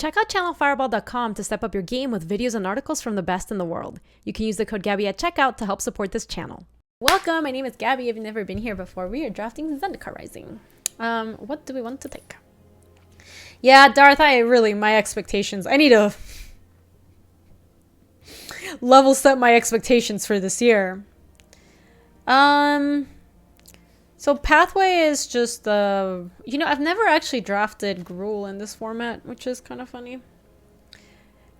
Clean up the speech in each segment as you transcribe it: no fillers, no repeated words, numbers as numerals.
Check out channelfireball.com to step up your game with videos and articles from the best in the world. You can use the code Gaby at checkout to help support this channel. Welcome, my name is Gaby. If you've never been here before, we are drafting Zendikar Rising. What do we want to take? Yeah, Darth, my expectations. I need to level set my expectations for this year. So Pathway is just the... I've never actually drafted Gruul in this format, which is kind of funny.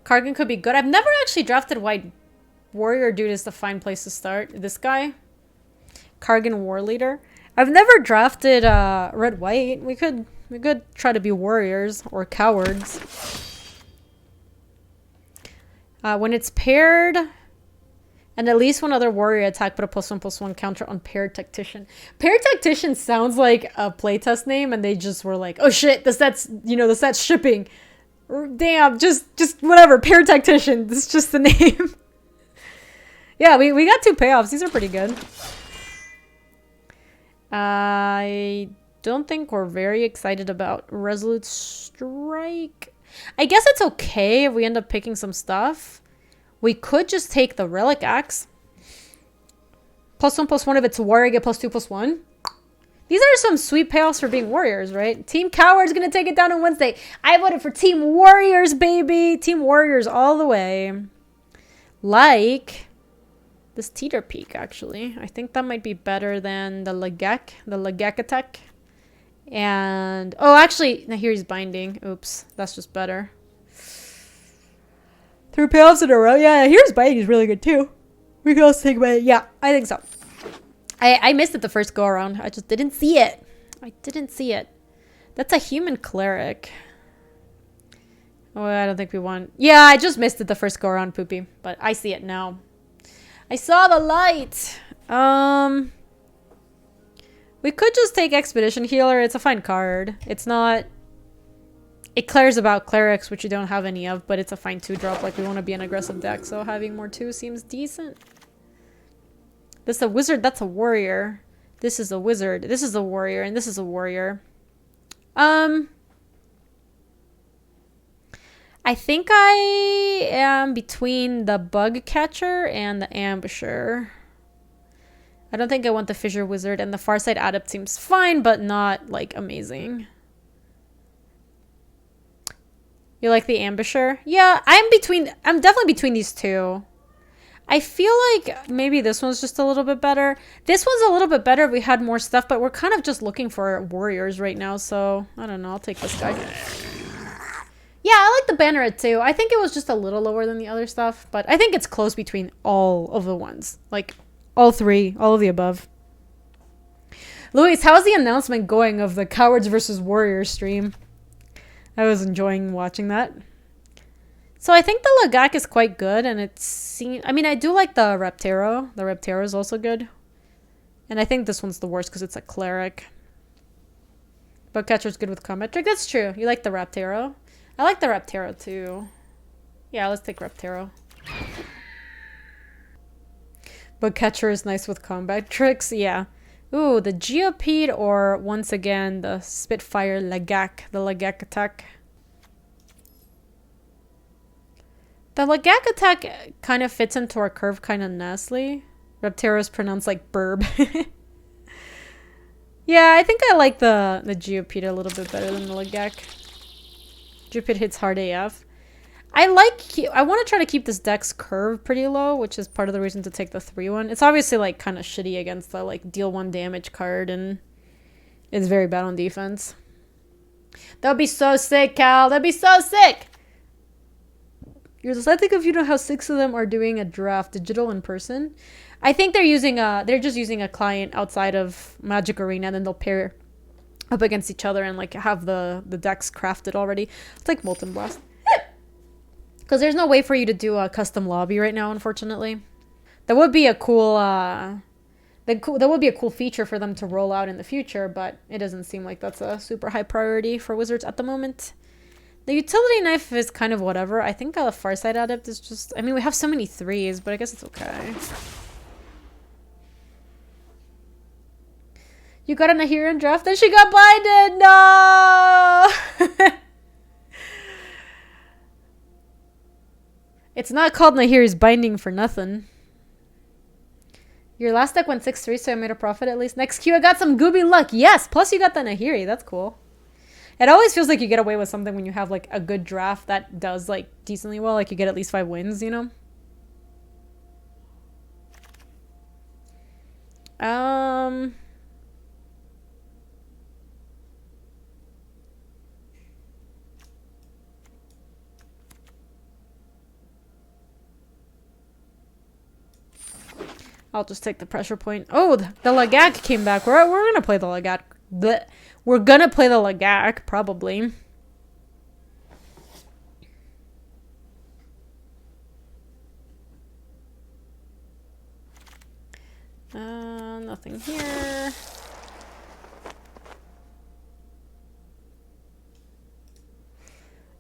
Kargan could be good. I've never actually drafted White Warrior. Dude is the fine place to start. This guy. Kargan War Leader. I've never drafted Red White. We could try to be warriors or cowards. When it's paired... And at least one other warrior attack, but a +1/+1 counter on Paired Tactician. Paired Tactician sounds like a playtest name, and they just were like, oh shit, the set's shipping. Damn, just whatever, Paired Tactician. This is just the name. Yeah, we got 2 payoffs. These are pretty good. I don't think we're very excited about Resolute Strike. I guess it's okay if we end up picking some stuff. We could just take the Relic Axe. +1/+1 if it's a warrior, get +2/+1. These are some sweet payoffs for being warriors, right? Team Coward's gonna take it down on Wednesday. I voted for Team Warriors, baby! Team Warriors all the way. Like this Teeter Peak, actually. I think that might be better than the Lagak attack. And... oh, actually, now here he's binding. Oops, that's just better. 3 payoffs in a row. Yeah, here's binding is really good too. We can also take binding. Yeah, I think so. I missed it the first go around. I just didn't see it. That's a human cleric. Oh, I don't think we want... yeah, I just missed it the first go around, Poopy. But I see it now. I saw the light. We could just take Expedition Healer. It's a fine card. It's not... it clears about clerics, which you don't have any of, but it's a fine 2-drop. Like, we want to be an aggressive deck, so having more 2 seems decent. This is a wizard, that's a warrior. This is a wizard, this is a warrior, and this is a warrior. I think I am between the Bug Catcher and the Ambusher. I don't think I want the Fissure Wizard, and the Farsight Adept seems fine, but not, like, amazing. You like the Ambusher? Yeah, I'm definitely between these two. I feel like maybe this one's just a little bit better. This one's a little bit better if we had more stuff, but we're kind of just looking for warriors right now, so I don't know. I'll take this guy. Yeah, I like the Banneret too. I think it was just a little lower than the other stuff, but I think it's close between all of the ones. Like, all 3, all of the above. Luis, how's the announcement going of the Cowards versus Warriors stream? I was enjoying watching that. So I think the Lagak is quite good, and I mean, I do like the Reptero. The Reptero is also good. And I think this one's the worst because it's a cleric. But Catcher's good with combat trick. That's true. You like the Reptero. I like the Reptero too. Yeah, let's take Reptero. But Catcher is nice with combat tricks. Yeah. Ooh, the Geopede, or once again, the Spitfire Lagak, the Lagak attack. The Lagak attack kind of fits into our curve kind of nicely. Reptero is pronounced like burb. Yeah, I think I like the Geopede a little bit better than the Lagak. Geopede hits hard AF. I want to try to keep this deck's curve pretty low, which is part of the reason to take the 3-1. It's obviously like kind of shitty against the like deal 1 damage card, and it's very bad on defense. That would be so sick, Cal. That'd be so sick. You're just, I think if you know how 6 of them are doing a draft digital in person. I think they're just using a client outside of Magic Arena, and then they'll pair up against each other and like have the decks crafted already. It's like Molten Blast. Because there's no way for you to do a custom lobby right now, unfortunately. That would be a cool, that would be a cool feature for them to roll out in the future, but it doesn't seem like that's a super high priority for Wizards at the moment. The Utility Knife is kind of whatever. I think a Farsight Adept is just... I mean, we have so many 3s, but I guess it's okay. You got a Nahirian draft and she got blinded! No! It's not called Nahiri's Binding for nothing. Your last deck went 6-3, so I made a profit at least. Next queue, I got some Gaby luck. Yes, plus you got the Nahiri. That's cool. It always feels like you get away with something when you have, like, a good draft that does, like, decently well. Like, you get at least 5 wins, you know? I'll just take the pressure point. Oh, the Lagak came back. We're gonna play the Lagak. We're gonna play the Lagak, probably. Nothing here.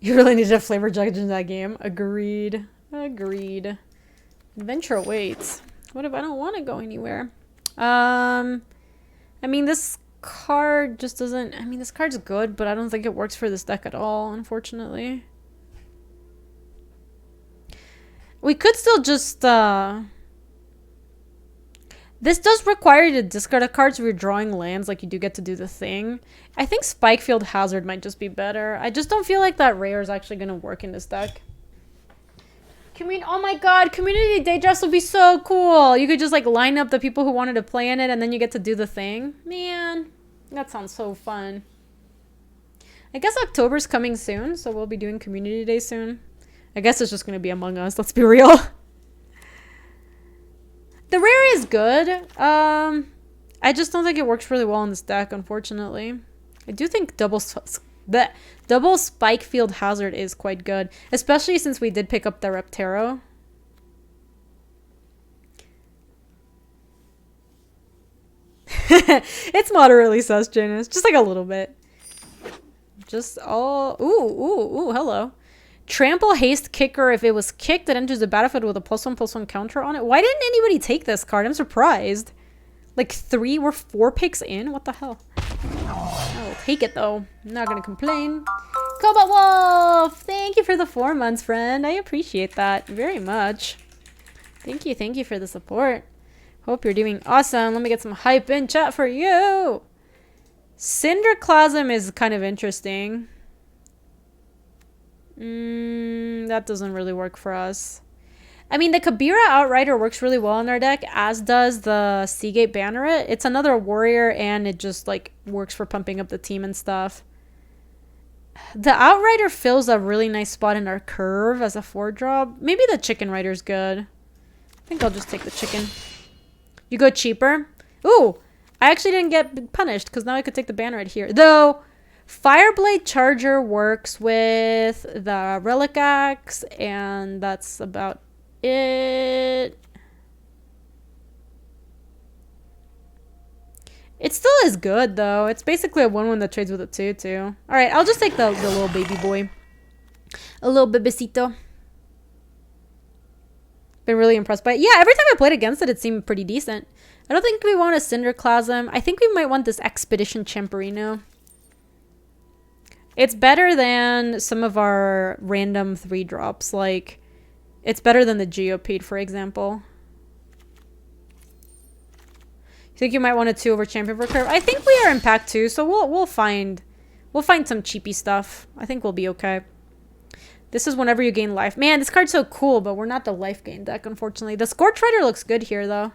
You really need to flavor judge in that game. Agreed. Agreed. Adventure awaits. What if I don't want to go anywhere? I mean, this card just doesn't... I mean, this card's good, but I don't think it works for this deck at all, unfortunately. We could still just... This does require you to discard a card so you're drawing lands, like you do get to do the thing. I think Spikefield Hazard might just be better. I just don't feel like that rare is actually going to work in this deck. Oh my god, Community Day Drafts would be so cool. You could just like line up the people who wanted to play in it and then you get to do the thing. Man, that sounds so fun. I guess October's coming soon, so we'll be doing Community Day soon. I guess it's just going to be Among Us, let's be real. The rare is good. I just don't think it works really well in this deck, unfortunately. I do think double Spikefield Hazard is quite good, especially since we did pick up the Reptero. It's moderately sus, Janus. Just like a little bit. Just all... Ooh, hello. Trample Haste Kicker. If it was kicked, it enters the battlefield with a +1/+1 counter on it. Why didn't anybody take this card? I'm surprised. Like 4 picks in? What the hell? I'll take it though. I'm not gonna complain. Cobalt Wolf! Thank you for the 4 months, friend. I appreciate that very much. Thank you for the support. Hope you're doing awesome. Let me get some hype in chat for you. Cinderclasm is kind of interesting. That doesn't really work for us. I mean, the Kabira Outrider works really well in our deck, as does the Seagate Banneret. It's another warrior, and it just, like, works for pumping up the team and stuff. The Outrider fills a really nice spot in our curve as a 4-drop. Maybe the Chicken Rider's good. I think I'll just take the chicken. You go cheaper? Ooh! I actually didn't get punished, because now I could take the Banneret here. Though... Fireblade Charger works with the Relic Axe, and that's about it. It still is good, though. It's basically a 1/1 that trades with a 2/2. Alright, I'll just take the little baby boy. A little bebecito. Been really impressed by it. Yeah, every time I played against it, it seemed pretty decent. I don't think we want a Cinderclasm. I think we might want this Expedition Champerino. It's better than some of our random 3-drops. Like, it's better than the Geopede, for example. You think you might want a 2 over Champion for curve? I think we are in pack 2, so we'll find some cheapy stuff. I think we'll be okay. This is whenever you gain life. Man, this card's so cool, but we're not the life gain deck, unfortunately. The Scorch Rider looks good here, though.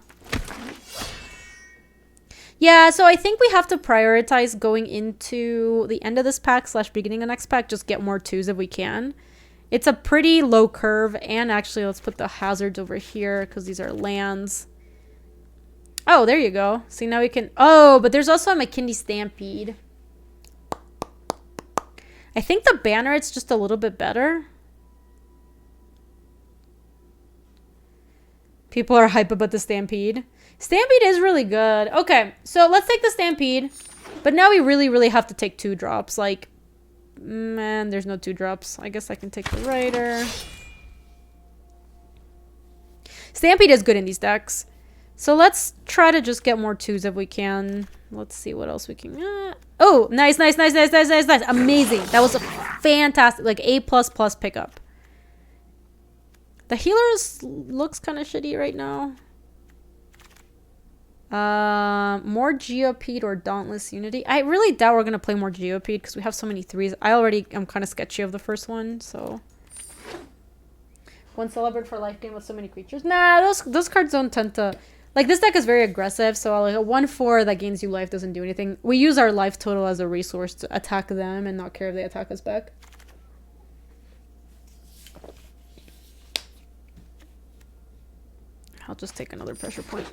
Yeah, so I think we have to prioritize going into the end of this pack / beginning of next pack. Just get more 2s if we can. It's a pretty low curve. And actually, let's put the hazards over here because these are lands. Oh, there you go. See, now we can... Oh, but there's also a McKinley Stampede. I think the Banneret's just a little bit better. People are hype about the Stampede. Stampede is really good. Okay, so let's take the Stampede. But now we really have to take 2 drops. Like, man, there's no 2 drops. I guess I can take the Rider. Stampede is good in these decks. So let's try to just get more 2s if we can. Let's see what else we can... Oh, nice. Amazing. That was a fantastic, like, A++ pickup. The healers looks kind of shitty right now. More Geopede or Dauntless Unity. I really doubt we're gonna play more Geopede because we have so many threes. I already am kind of sketchy of the first one, so. One Celebrate for life gain with so many creatures. Nah, those cards don't tend to. Like, this deck is very aggressive, so like a 1/4 that gains you life doesn't do anything. We use our life total as a resource to attack them and not care if they attack us back. I'll just take another pressure point.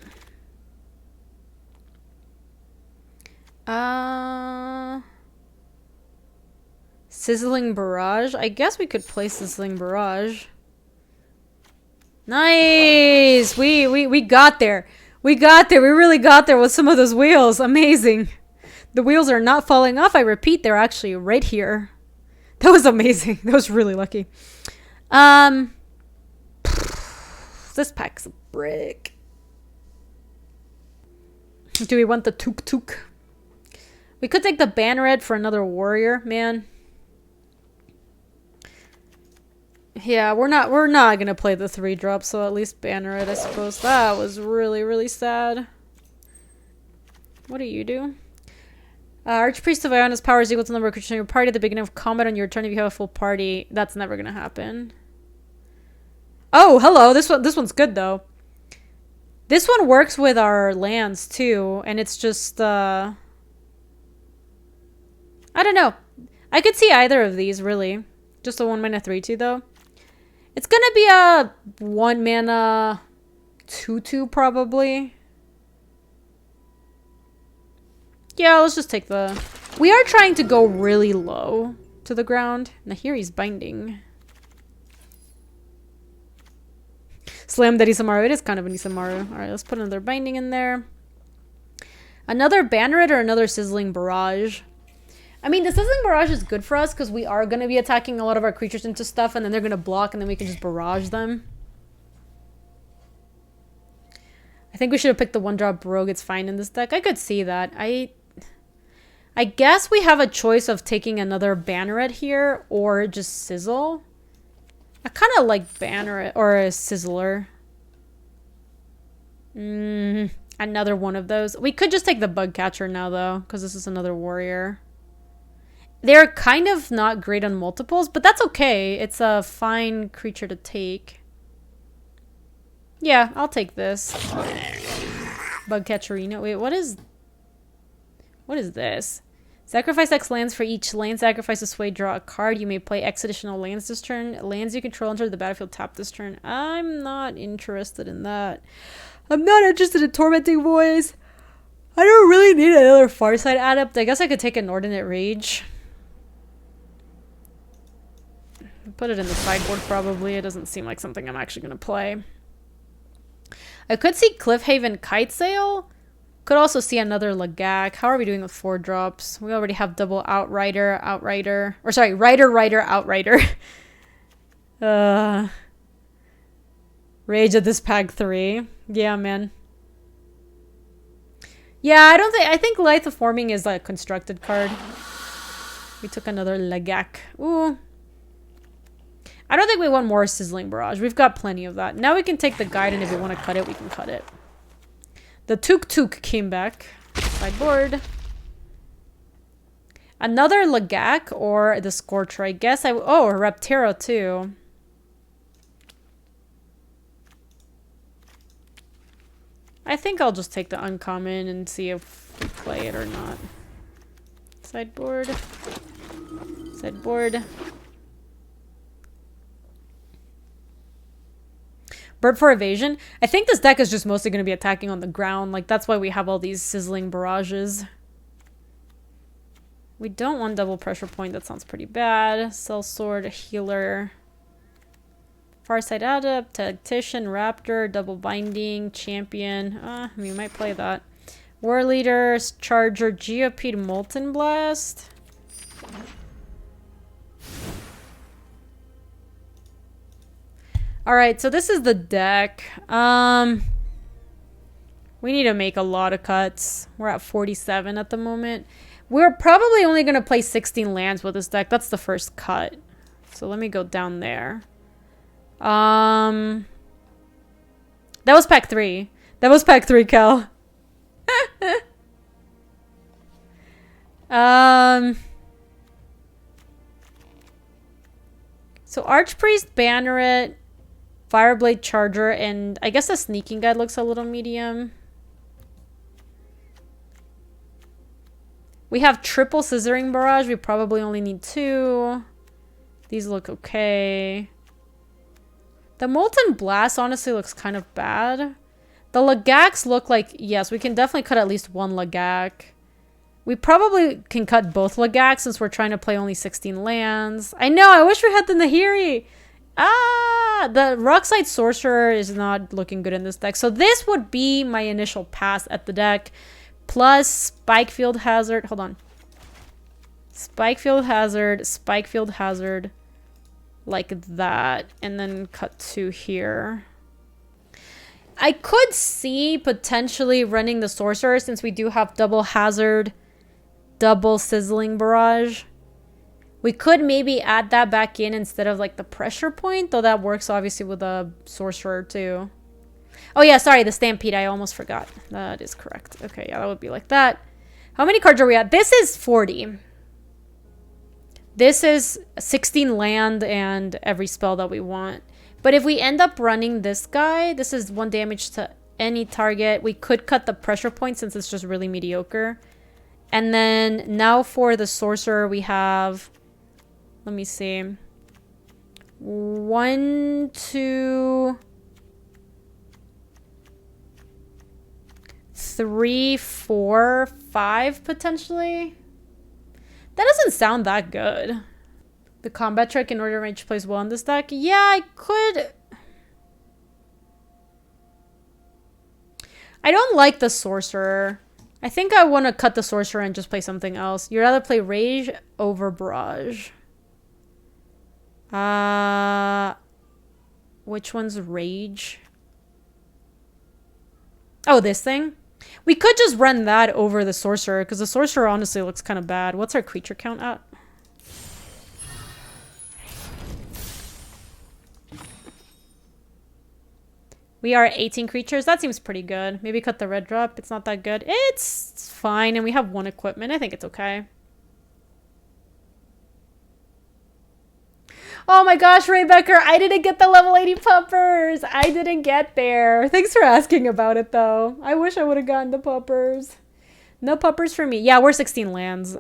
Sizzling Barrage. I guess we could play Sizzling Barrage. Nice! We got there. We got there. We really got there with some of those wheels. Amazing. The wheels are not falling off. I repeat, they're actually right here. That was amazing. That was really lucky. This pack's a brick. Do we want the Tuk Tuk? We could take the Banneret for another warrior, man. Yeah, we're not gonna play the 3-drop, so at least Banneret, I suppose. That was really, really sad. What do you do? Archpriest of Iona's power is equal to the number of creatures in your party at the beginning of combat on your turn if you have a full party. That's never gonna happen. Oh, hello. This one's good though. This one works with our lands too, and it's just I don't know. I could see either of these really. Just a 1-mana 3/2 though. It's gonna be a 1-mana 2/2 probably. Yeah, let's just take the... We are trying to go really low to the ground. Now here he's binding. Slam Daddy Samaru. It is kind of an Isamaru. Alright, let's put another binding in there. Another Banneret or another Sizzling Barrage. I mean, the Sizzling Barrage is good for us because we are going to be attacking a lot of our creatures into stuff and then they're going to block and then we can just barrage them. I think we should have picked the 1-drop Rogue. It's fine in this deck. I could see that. I guess we have a choice of taking another Banneret here or just Sizzle. I kind of like Banneret or a Sizzler. Another one of those. We could just take the Bug Catcher now though because this is another warrior. They're kind of not great on multiples, but that's okay. It's a fine creature to take. Yeah, I'll take this. Bug Catcherino. Wait, what is this? Sacrifice X lands for each land sacrifice this way. Draw a card. You may play X additional lands this turn. Lands you control enter the battlefield tap this turn. I'm not interested in that. I'm not interested in Tormenting Voice. I don't really need another Farsight Adept. I guess I could take Inordinate Rage. Put it in the sideboard probably. It doesn't seem like something I'm actually going to play. I could see Cliffhaven Kite Sail. Could also see another Lagak. How are we doing with 4-drops? We already have double Outrider. Or sorry, Rider, Outrider. Rage at this pack 3. Yeah, man. Yeah, I think Lithoforming is a constructed card. We took another Lagak. Ooh. I don't think we want more Sizzling Barrage. We've got plenty of that. Now we can take the Guide, and if we want to cut it, we can cut it. The Tuk Tuk came back. Sideboard. Another Lagak or the Scorcher, I guess. Oh, a Reptera too. I think I'll just take the uncommon and see if we play it or not. Sideboard. Sideboard. Bird for evasion. I think this deck is just mostly going to be attacking on the ground. Like, that's why we have all these Sizzling Barrages. We don't want double pressure point. That sounds pretty bad. Sellsword, Healer. Farsight Adept, Tactician, Raptor, Double Binding, Champion. We might play that. War Leader, Charger, Geopede, Molten Blast. Alright, so this is the deck. We need to make a lot of cuts. We're at 47 at the moment. We're probably only going to play 16 lands with this deck. That's the first cut. So let me go down there. That was pack 3. That was pack 3, Cal. So Archpriest, Banneret, Fireblade Charger, and I guess the Sneaking Guide looks a little medium. We have triple Scissoring Barrage. We probably only need 2. These look okay. The Molten Blast honestly looks kind of bad. The Lagacs look like, yes, we can definitely cut at least one Lagac. We probably can cut both Lagacs since we're trying to play only 16 lands. I know, I wish we had the Nahiri. The Rockside Sorcerer is not looking good in this deck. So this would be my initial pass at the deck. Plus Spikefield Hazard. Hold on. Spikefield Hazard. Like that. And then cut 2 here. I could see potentially running the Sorcerer since we do have double Hazard, double Sizzling Barrage. We could maybe add that back in instead of like the Pressure Point, though that works obviously with a Sorcerer too. Oh yeah, sorry, the Stampede, I almost forgot. That is correct. Okay, yeah, that would be like that. How many cards are we at? This is 40. This is 16 land and every spell that we want. But if we end up running this guy, this is 1 damage to any target. We could cut the Pressure Point since it's just really mediocre. And then now for the Sorcerer, we have... Let me see. 1, 2... 3, 4, 5 potentially. That doesn't sound that good. The combat trick in order range plays well in this deck. Yeah, I could. I don't like the Sorcerer. I think I want to cut the Sorcerer and just play something else. You'd rather play Rage over Barrage. Which one's Rage? Oh, this thing? We could just run that over the Sorcerer, because the Sorcerer honestly looks kind of bad. What's our creature count at? We are 18 creatures. That seems pretty good. Maybe cut the red drop. It's not that good. It's fine, and we have 1 equipment. I think it's okay. Oh my gosh, Ray Becker, I didn't get the level 80 puppers. I didn't get there. Thanks for asking about it, though. I wish I would have gotten the puppers. No puppers for me. Yeah, we're 16 lands.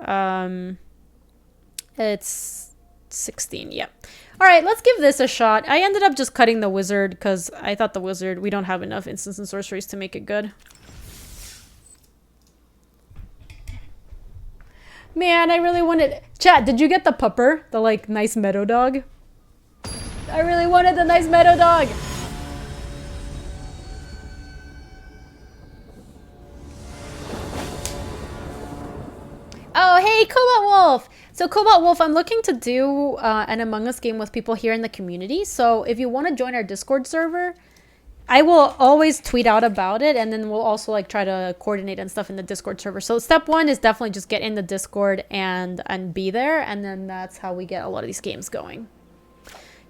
It's 16, yeah. All right, let's give this a shot. I ended up just cutting the Wizard because I thought the Wizard, we don't have enough instants and sorceries to make it good. Man, I really wanted... Chat, did you get the pupper? The, like, nice meadow dog? I really wanted the nice meadow dog! Oh, hey, Cobalt Wolf! So, Cobalt Wolf, I'm looking to do an Among Us game with people here in the community. So, if you want to join our Discord server, I will always tweet out about it, and then we'll also like try to coordinate and stuff in the Discord server. So step 1 is definitely just get in the Discord and be there, and then that's how we get a lot of these games going.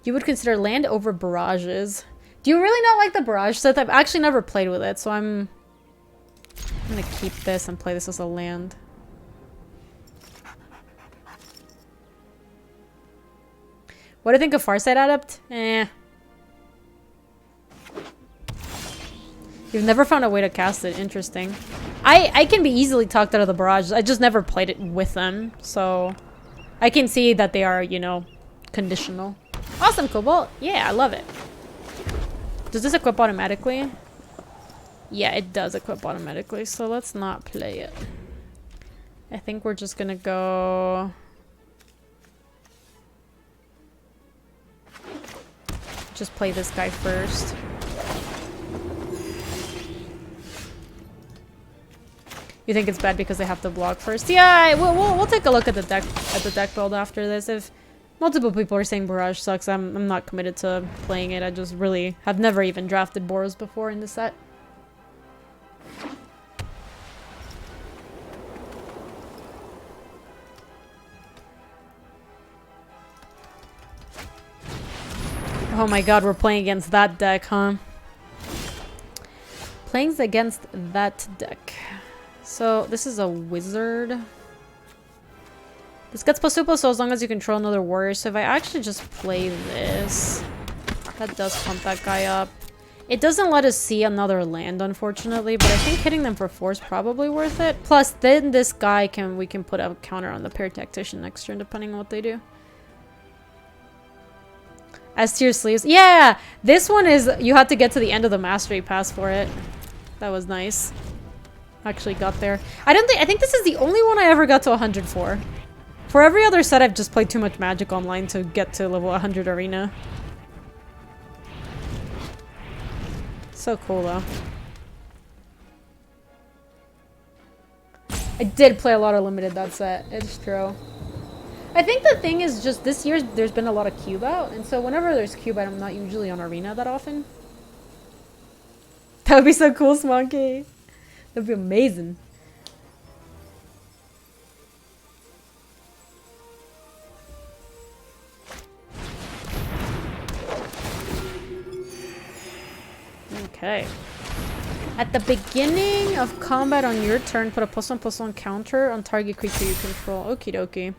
You would consider land over barrages. Do you really not like the barrage set? I've actually never played with it, so I'm gonna keep this and play this as a land. What do you think of Farsight Adept? Eh. You've never found a way to cast it. Interesting. I can be easily talked out of the barrage. I just never played it with them. So I can see that they are, you know, conditional. Awesome, Cobalt. Yeah, I love it. Does this equip automatically? Yeah, it does equip automatically. So let's not play it. I think we're just gonna go... just play this guy first. You think it's bad because they have to block first? Yeah, we'll take a look at the deck build after this. If multiple people are saying Barrage sucks, I'm not committed to playing it. I just really have never even drafted Boros before in the set. Oh my god, we're playing against that deck, huh? Playing against that deck. So, this is a wizard. This gets Pasupo, so as long as you control another warrior. So if I actually just play this, that does pump that guy up. It doesn't let us see another land, unfortunately, but I think hitting them for 4 is probably worth it. Plus, then this guy we can put a counter on the pair tactician next turn, depending on what they do. S tier sleeves. Yeah! This one is, you have to get to the end of the mastery pass for it. That was nice. Actually got there. I think this is the only one I ever got to 100 for. For every other set, I've just played too much Magic Online to get to level 100 Arena. So cool, though. I did play a lot of Limited that set. It's true. I think the thing is just this year, there's been a lot of cube out. And so whenever there's cube out, I'm not usually on Arena that often. That would be so cool, Smonkey. That'd be amazing. Okay. At the beginning of combat on your turn, put a +1/+1 counter on target creature you control. Okie dokie.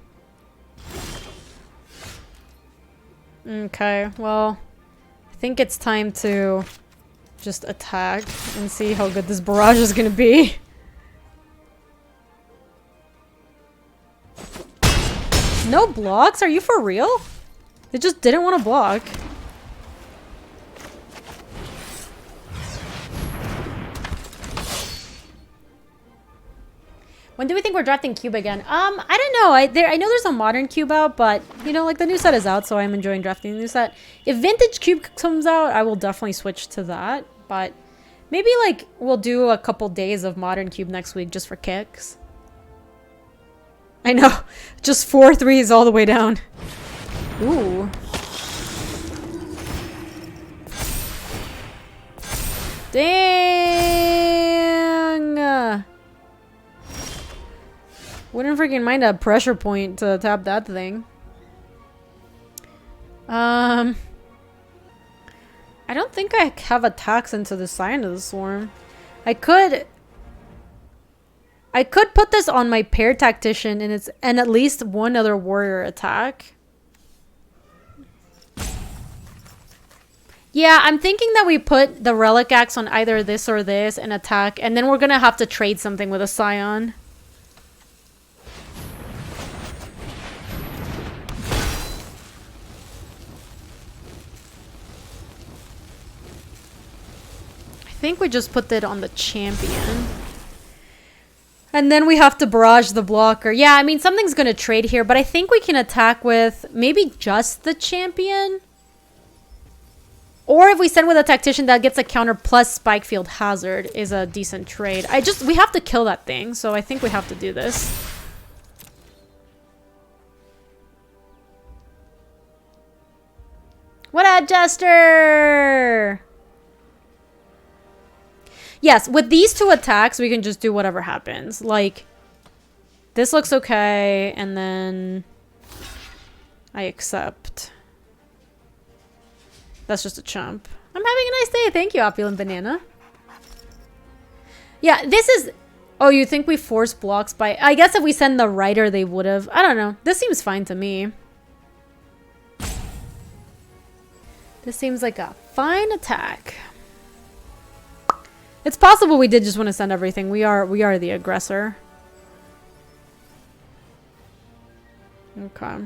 Okay, well, I think it's time to just attack and see how good this barrage is gonna be. No blocks? Are you for real? They just didn't want to block. When do we think we're drafting cube again? I don't know. I know there's a modern cube out, but you know, like the new set is out, so I'm enjoying drafting the new set. If vintage cube comes out, I will definitely switch to that. But maybe like we'll do a couple days of modern cube next week just for kicks. I know, just 4 3s all the way down. Ooh. Dang. Wouldn't freaking mind a pressure point to tap that thing. I don't think I have attacks into the Scion of the Swarm. I could put this on my pair tactician and at least one other warrior attack. Yeah, I'm thinking that we put the Relic Axe on either this or this and attack, and then we're gonna have to trade something with a Scion. I think we just put that on the champion. And then we have to barrage the blocker. Yeah, I mean, something's going to trade here, but I think we can attack with maybe just the champion. Or if we send with a tactician that gets a counter plus Spikefield Hazard is a decent trade. We have to kill that thing, so I think we have to do this. What a Jester! Yes, with these 2 attacks, we can just do whatever happens. Like, this looks okay, and then I accept. That's just a chump. I'm having a nice day. Thank you, Opulent Banana. Yeah, this is... Oh, you think we force blocks by... I guess if we send the Rider, they would have. I don't know. This seems fine to me. This seems like a fine attack. It's possible we did just want to send everything. We are the aggressor. Okay.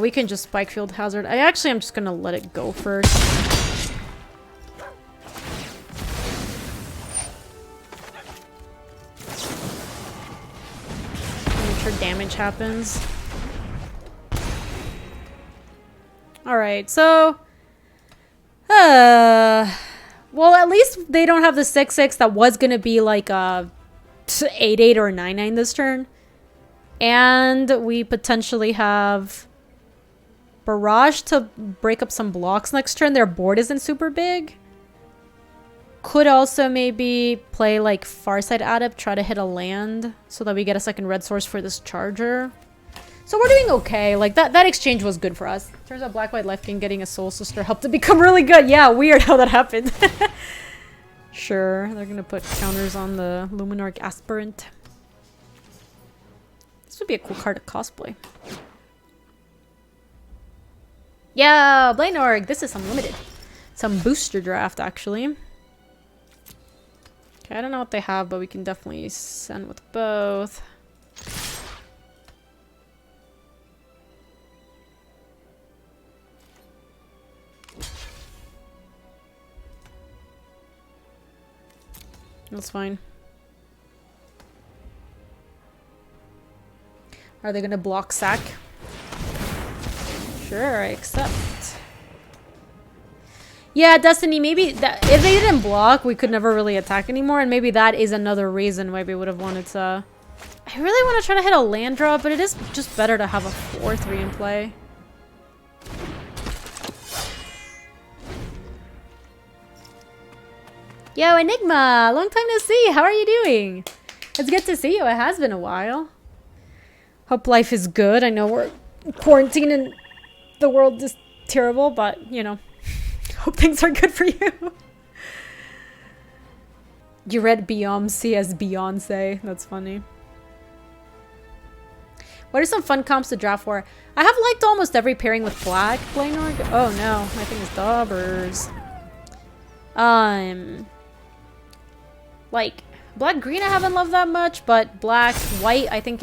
We can just Spikefield Hazard. I'm just gonna let it go first. Make sure damage happens. Alright, so... well, at least they don't have the 6/6 that was going to be like a 8/8 or 9/9 this turn. And we potentially have Barrage to break up some blocks next turn. Their board isn't super big. Could also maybe play like Farsight Adept, try to hit a land so that we get a second red source for this Charger. So we're doing okay. Like, that exchange was good for us. Turns out Black-White Life Gain getting a Soul Sister helped it become really good. Yeah, weird how that happened. Sure, they're gonna put counters on the Luminarch Aspirant. This would be a cool card to cosplay. Yeah, Blainorg, this is some limited. Some booster draft, actually. Okay, I don't know what they have, but we can definitely send with both. That's fine. Are they gonna block sack? Sure, I accept. Yeah, Destiny, maybe that if they didn't block, we could never really attack anymore, and maybe that is another reason why we would have wanted to. I really want to try to hit a land drop, but it is just better to have a 4/3 in play. Yo, Enigma! Long time no see! How are you doing? It's good to see you. It has been a while. Hope life is good. I know we're quarantined and the world is terrible, but, you know, hope things are good for you. You read Beyonce as Beyonce. That's funny. What are some fun comps to draft for? I have liked almost every pairing with black. Blainorg. Oh no, my thing is daubers. Like black green I haven't loved that much, but black white I think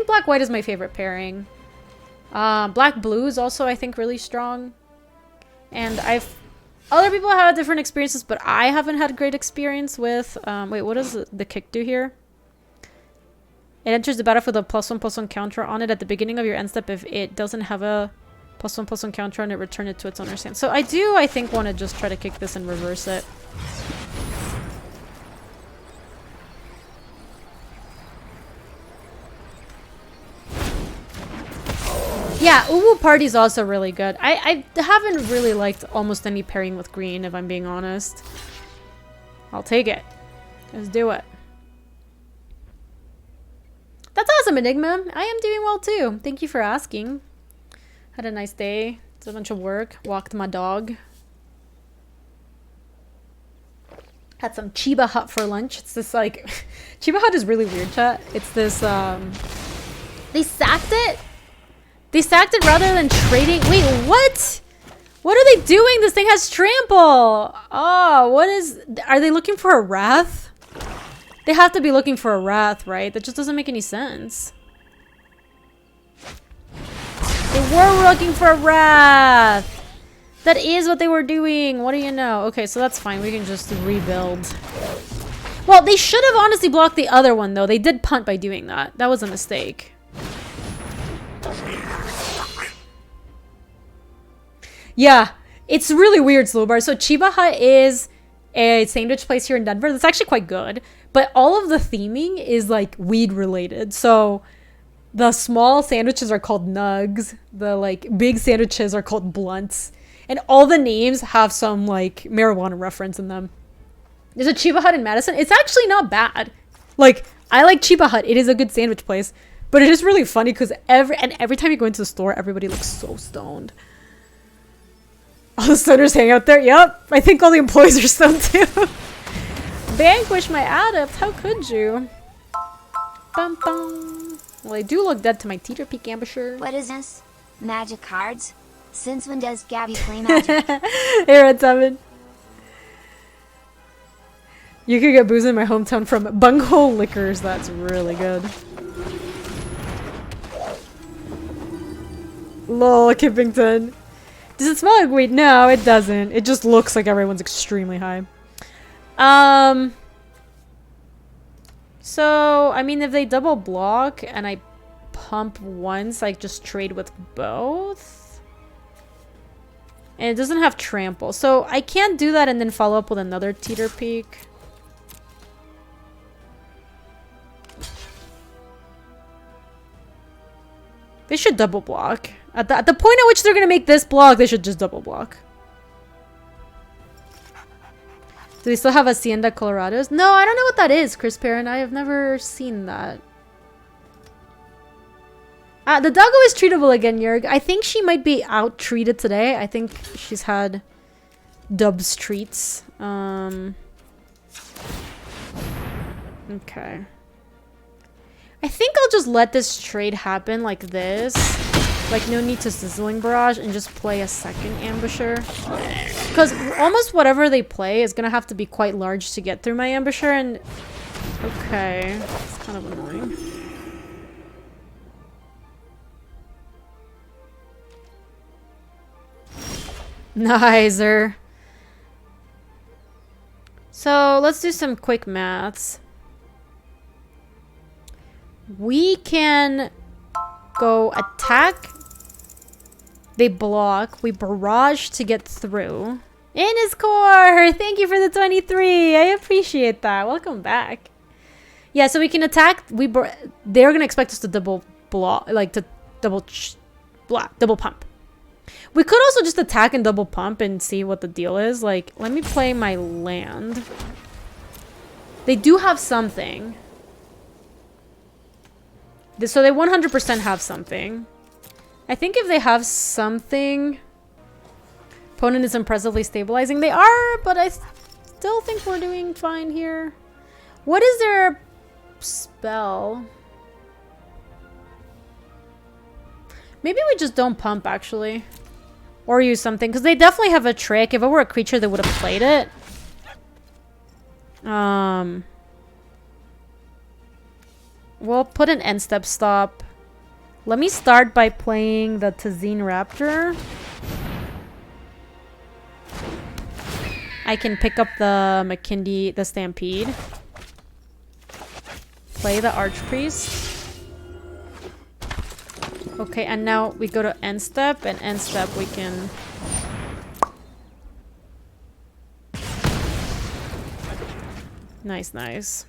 black white is my favorite pairing. Black blue is also I think really strong. And other people have had different experiences, but I haven't had a great experience with wait, what does the kick do here? It enters the battlefield with a +1/+1 counter on it at the beginning of your end step. If it doesn't have a +1/+1 counter on it, return it to its owner's hand. So I think want to just try to kick this and reverse it. Yeah, Uwu Party is also really good. I haven't really liked almost any pairing with green, if I'm being honest. I'll take it. Let's do it. That's awesome, Enigma. I am doing well too. Thank you for asking. Had a nice day. Did a bunch of work. Walked my dog. Had some Chiba Hut for lunch. It's this like... Chiba Hut is really weird, chat. It's this... They sacked it? They sacked it rather than trading... Wait, what? What are they doing? This thing has trample. Oh, what is... Are they looking for a Wrath? They have to be looking for a Wrath, right? That just doesn't make any sense. They were looking for a Wrath. That is what they were doing. What do you know? Okay, so that's fine. We can just rebuild. Well, they should have honestly blocked the other one, though. They did punt by doing that. That was a mistake. Yeah, it's really weird, Slowbar. So Chiba Hut is a sandwich place here in Denver. That's actually quite good. But all of the theming is like weed related. So the small sandwiches are called nugs. The like big sandwiches are called blunts. And all the names have some like marijuana reference in them. There's a Chiba Hut in Madison. It's actually not bad. Like, I like Chiba Hut. It is a good sandwich place. But it is really funny because every time you go into the store, everybody looks so stoned. All the stoners hang out there. Yep. I think all the employees are stoned too. Vanquish my adept. How could you? Bum bum. Well, they do look dead to my teacher peak ambusher. What is this? Magic cards? Since when does Gaby play Magic? Hey, Red 7. You could get booze in my hometown from Bunghole Liquors. That's really good. Lol, Kippington. Does it smell like weed? No, it doesn't. It just looks like everyone's extremely high. So, I mean, if they double block and I pump once, I just trade with both. And it doesn't have trample. So, I can't do that and then follow up with another teeter peak. They should double block. At the point at which they're going to make this block, they should just double block. Do they still have Hacienda Colorados? No, I don't know what that is, Chris Perrin. I have never seen that. The doggo is treatable again, Jurg. I think she might be out-treated today. I think she's had Dub's treats. Okay. I think I'll just let this trade happen like this. Like, no need to Sizzling Barrage and just play a second Ambusher. Because almost whatever they play is going to have to be quite large to get through my Ambusher. And okay. It's kind of annoying. Nicer. So let's do some quick maths. We can go attack. They block. We barrage to get through. In his core! Thank you for the 23. I appreciate that. Welcome back. Yeah, so we can attack. They're gonna expect us to double block, like to double pump. We could also just attack and double pump and see what the deal is. Like, let me play my land. They do have something. So they 100% have something. I think if they have something... Opponent is impressively stabilizing. They are, but I still think we're doing fine here. What is their spell? Maybe we just don't pump, actually. Or use something, because they definitely have a trick. If it were a creature, they would have played it. We'll put an end step stop. Let me start by playing the Tazeen Raptor. I can pick up the McKindy, the Stampede. Play the Archpriest. Okay, and now we go to end step, and end step we can... Nice, nice.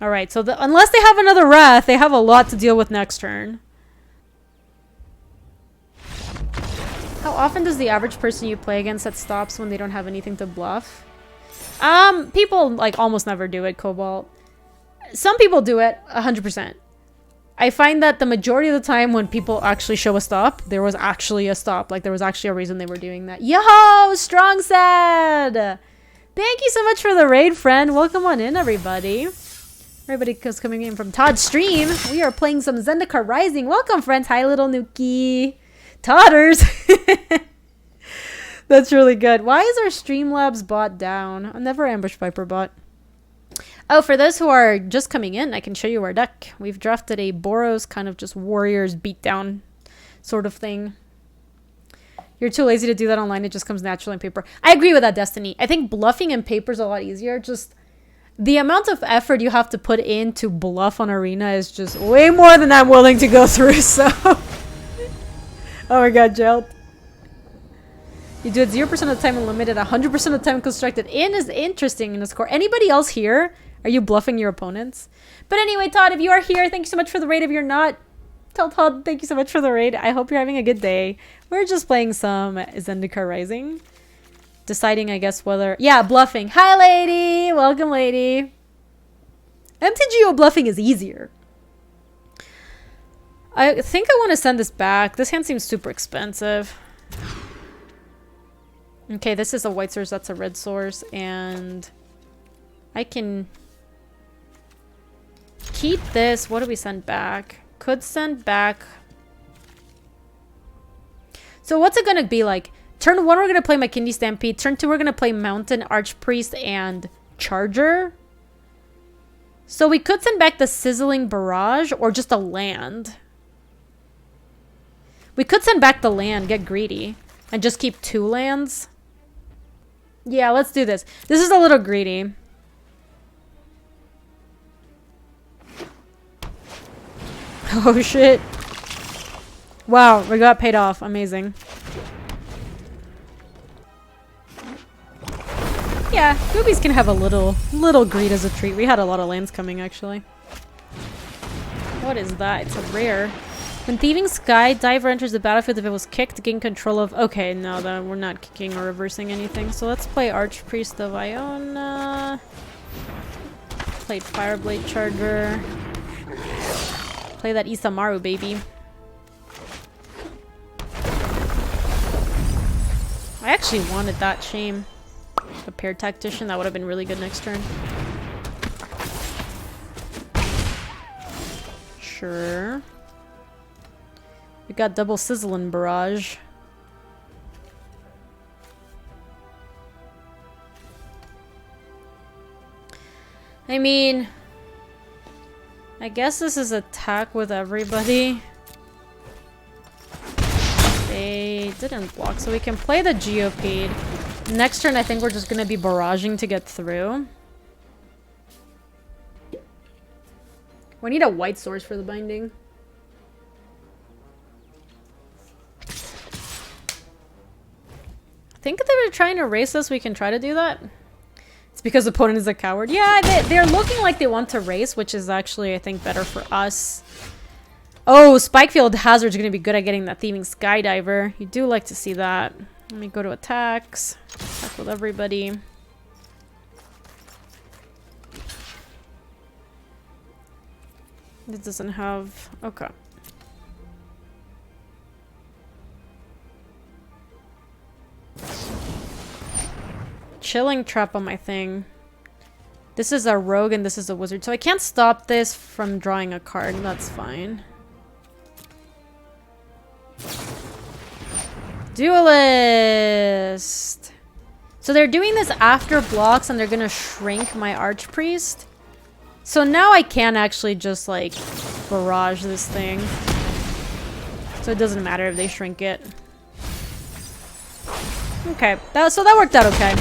Alright, so unless they have another Wrath, they have a lot to deal with next turn. How often does the average person you play against set stops when they don't have anything to bluff? People, like, almost never do it, Cobalt. Some people do it, 100%. I find that the majority of the time when people actually show a stop, there was actually a stop. Like, there was actually a reason they were doing that. Yo! Strong Sad! Thank you so much for the raid, friend. Welcome on in, everybody. Everybody is coming in from Todd's stream. We are playing some Zendikar Rising. Welcome, friends. Hi, little Nuki. Todders. That's really good. Why is our Streamlabs bot down? I never Ambush Viper bot. Oh, for those who are just coming in, I can show you our deck. We've drafted a Boros kind of just warriors beatdown sort of thing. You're too lazy to do that online. It just comes naturally in paper. I agree with that, Destiny. I think bluffing in paper is a lot easier. Just the amount of effort you have to put in to bluff on Arena is just way more than I'm willing to go through, so... Oh my god, Jelt. You do it 0% of the time unlimited, 100% of the time constructed. In is interesting in the score. Anybody else here? Are you bluffing your opponents? But anyway, Todd, if you are here, thank you so much for the raid. If you're not, tell Todd thank you so much for the raid. I hope you're having a good day. We're just playing some Zendikar Rising. Deciding, I guess, whether... Yeah, bluffing. Hi, lady! Welcome, lady. MTGO bluffing is easier. I think I want to send this back. This hand seems super expensive. Okay, this is a white source. That's a red source. And I can keep this. What do we send back? Could send back. So what's it going to be like? Turn 1, we're going to play McKindy Stampede. Turn 2, we're going to play Mountain, Archpriest, and Charger. So we could send back the Sizzling Barrage or just a land. We could send back the land, get greedy, and just keep 2 lands. Yeah, let's do this. This is a little greedy. Oh, shit. Wow, we got paid off. Amazing. Yeah, Goobies can have a little greed as a treat. We had a lot of lands coming, actually. What is that? It's a rare. When Thieving Skydiver enters the battlefield, if it was kicked, gain control of... Okay, no, we're not kicking or reversing anything. So let's play Archpriest of Iona. Played Fireblade Charger. Play that Isamaru, baby. I actually wanted that. Shame. A paired tactician. That would have been really good next turn. Sure. We got double sizzle and barrage. I mean, I guess this is attack with everybody. They didn't block, so we can play the Geopede. Next turn, I think we're just gonna be barraging to get through. We need a white source for the binding. I think if they were trying to race us, we can try to do that. It's because the opponent is a coward. Yeah, they're looking like they want to race, which is actually, I think, better for us. Oh, Spikefield Hazard's going to be good at getting that Thieving Skydiver. You do like to see that. Let me go to attacks. Attack with everybody. This doesn't have... Okay. Chilling trap on my thing. This is a rogue and this is a wizard, so I can't stop this from drawing a card. That's fine. Duelist. So they're doing this after blocks and they're gonna shrink my Archpriest. So now I can actually just like barrage this thing. So it doesn't matter if they shrink it. Okay, so that worked out okay.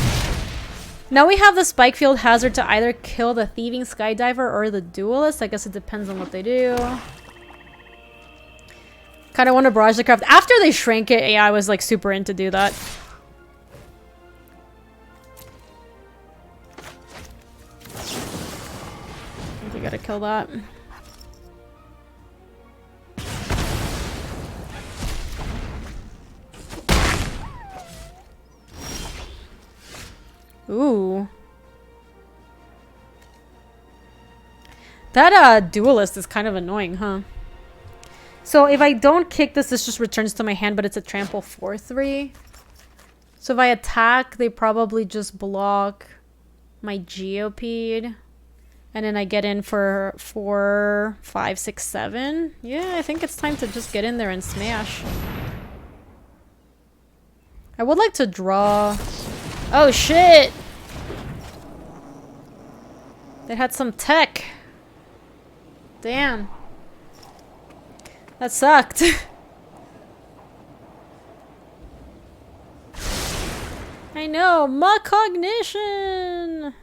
Now we have the Spikefield Hazard to either kill the Thieving Skydiver or the Duelist. I guess it depends on what they do. Kind of want to barrage the craft. After they shrank it, yeah, I was like super into do that. I think you gotta kill that. Ooh. That Duelist is kind of annoying, huh? So if I don't kick this, this just returns to my hand, but it's a trample 4/3. So if I attack, they probably just block my Geopede. And then I get in for 4, 5, 6, 7. Yeah, I think it's time to just get in there and smash. I would like to draw... Oh shit! They had some tech. Damn. That sucked. I know, my cognition.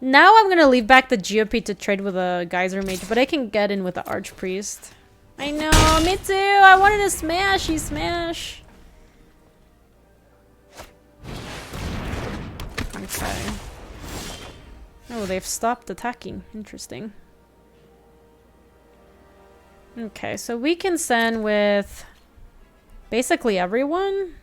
Now I'm gonna leave back the Geopede to trade with a Geyser Mage, but I can get in with the Archpriest. I know, me too. I wanted to smashy smash. Okay. Oh, they've stopped attacking. Interesting. Okay, so we can send with basically everyone.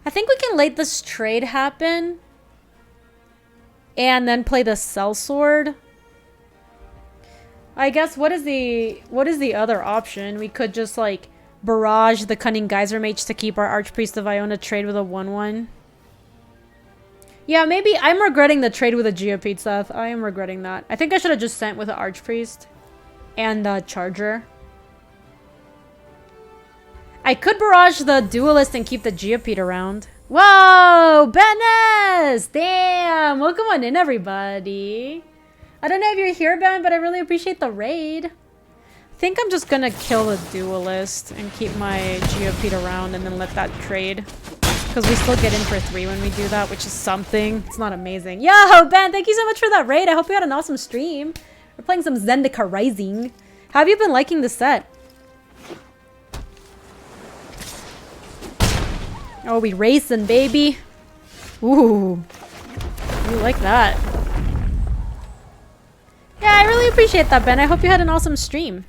I think we can let this trade happen and then play the Sellsword. I guess what is the other option? We could just like barrage the Cunning Geyser Mage to keep our Archpriest of Iona trade with a 1/1. Yeah, maybe I'm regretting the trade with a Geopede, Seth. I am regretting that. I think I should have just sent with an Archpriest and Charger. I could barrage the Duelist and keep the Geopede around. Whoa! Benes! Damn! Welcome on in, everybody. I don't know if you're here, Ben, but I really appreciate the raid. I think I'm just gonna kill the Duelist and keep my Geopede around and then let that trade. Because we still get in for 3 when we do that, which is something. It's not amazing. Yo, Ben, thank you so much for that raid. I hope you had an awesome stream. We're playing some Zendikar Rising. How have you been liking the set? Oh, we racing, baby. Ooh. You like that. Yeah, I really appreciate that, Ben. I hope you had an awesome stream.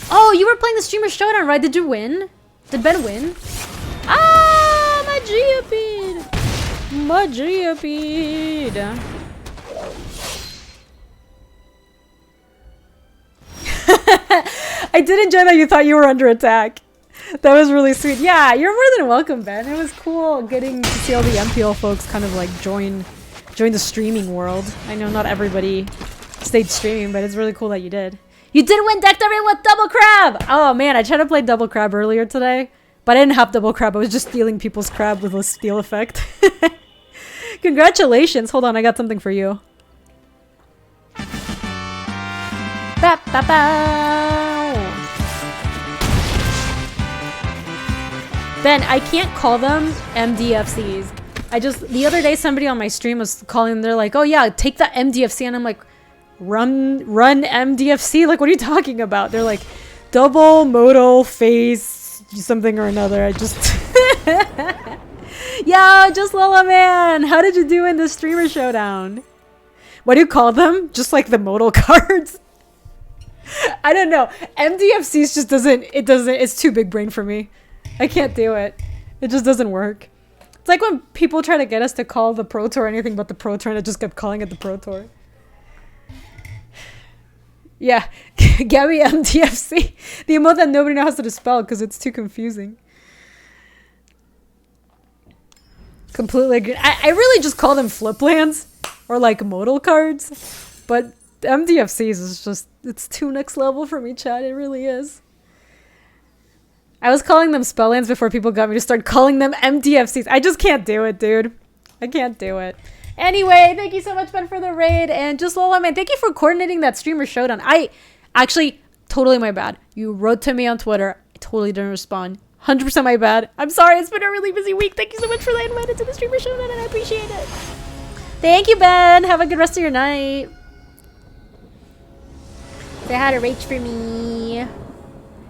Oh, you were playing the Streamer Showdown, right? Did you win? Did Ben win? Ah, my Geopede! My Geopede! I did enjoy that you thought you were under attack. That was really sweet. Yeah, you're more than welcome, Ben. It was cool getting to see all the MPL folks kind of like join the streaming world. I know not everybody stayed streaming, but it's really cool that you did. You did win Deck Everyone with Double Crab! Oh man, I tried to play Double Crab earlier today, but I didn't have Double Crab. I was just stealing people's crab with a steal effect. Congratulations. Hold on, I got something for you. Ba, ba, ba. Ben, I can't call them MDFCs. The other day somebody on my stream was calling them, they're like, oh yeah, take that MDFC, and I'm like, run MDFC? Like, what are you talking about? They're like, double modal face something or another. I just... Yo, just Lola man, how did you do in the Streamer Showdown? What do you call them? Just like the modal cards? I don't know. MDFCs just it's too big brain for me. I can't do it. It just doesn't work. It's like when people try to get us to call the Pro Tour anything but the Pro Tour, and I just kept calling it the Pro Tour. Yeah, Gaby MTFC. The emote that nobody knows how to spell because it's too confusing. Completely agree. I really just call them flip lands or like modal cards, but MDFCs is just, it's too next level for me, chat. It really is. I was calling them spell lands before people got me to start calling them MDFCs. I just can't do it, dude. I can't do it. Anyway, thank you so much, Ben, for the raid. And just Lola, man, thank you for coordinating that Streamer Showdown. I actually, totally my bad. You wrote to me on Twitter. I totally didn't respond. 100% my bad. I'm sorry. It's been a really busy week. Thank you so much for the invite to the Streamer Showdown, and I appreciate it. Thank you, Ben. Have a good rest of your night. Say hi to Rach for me.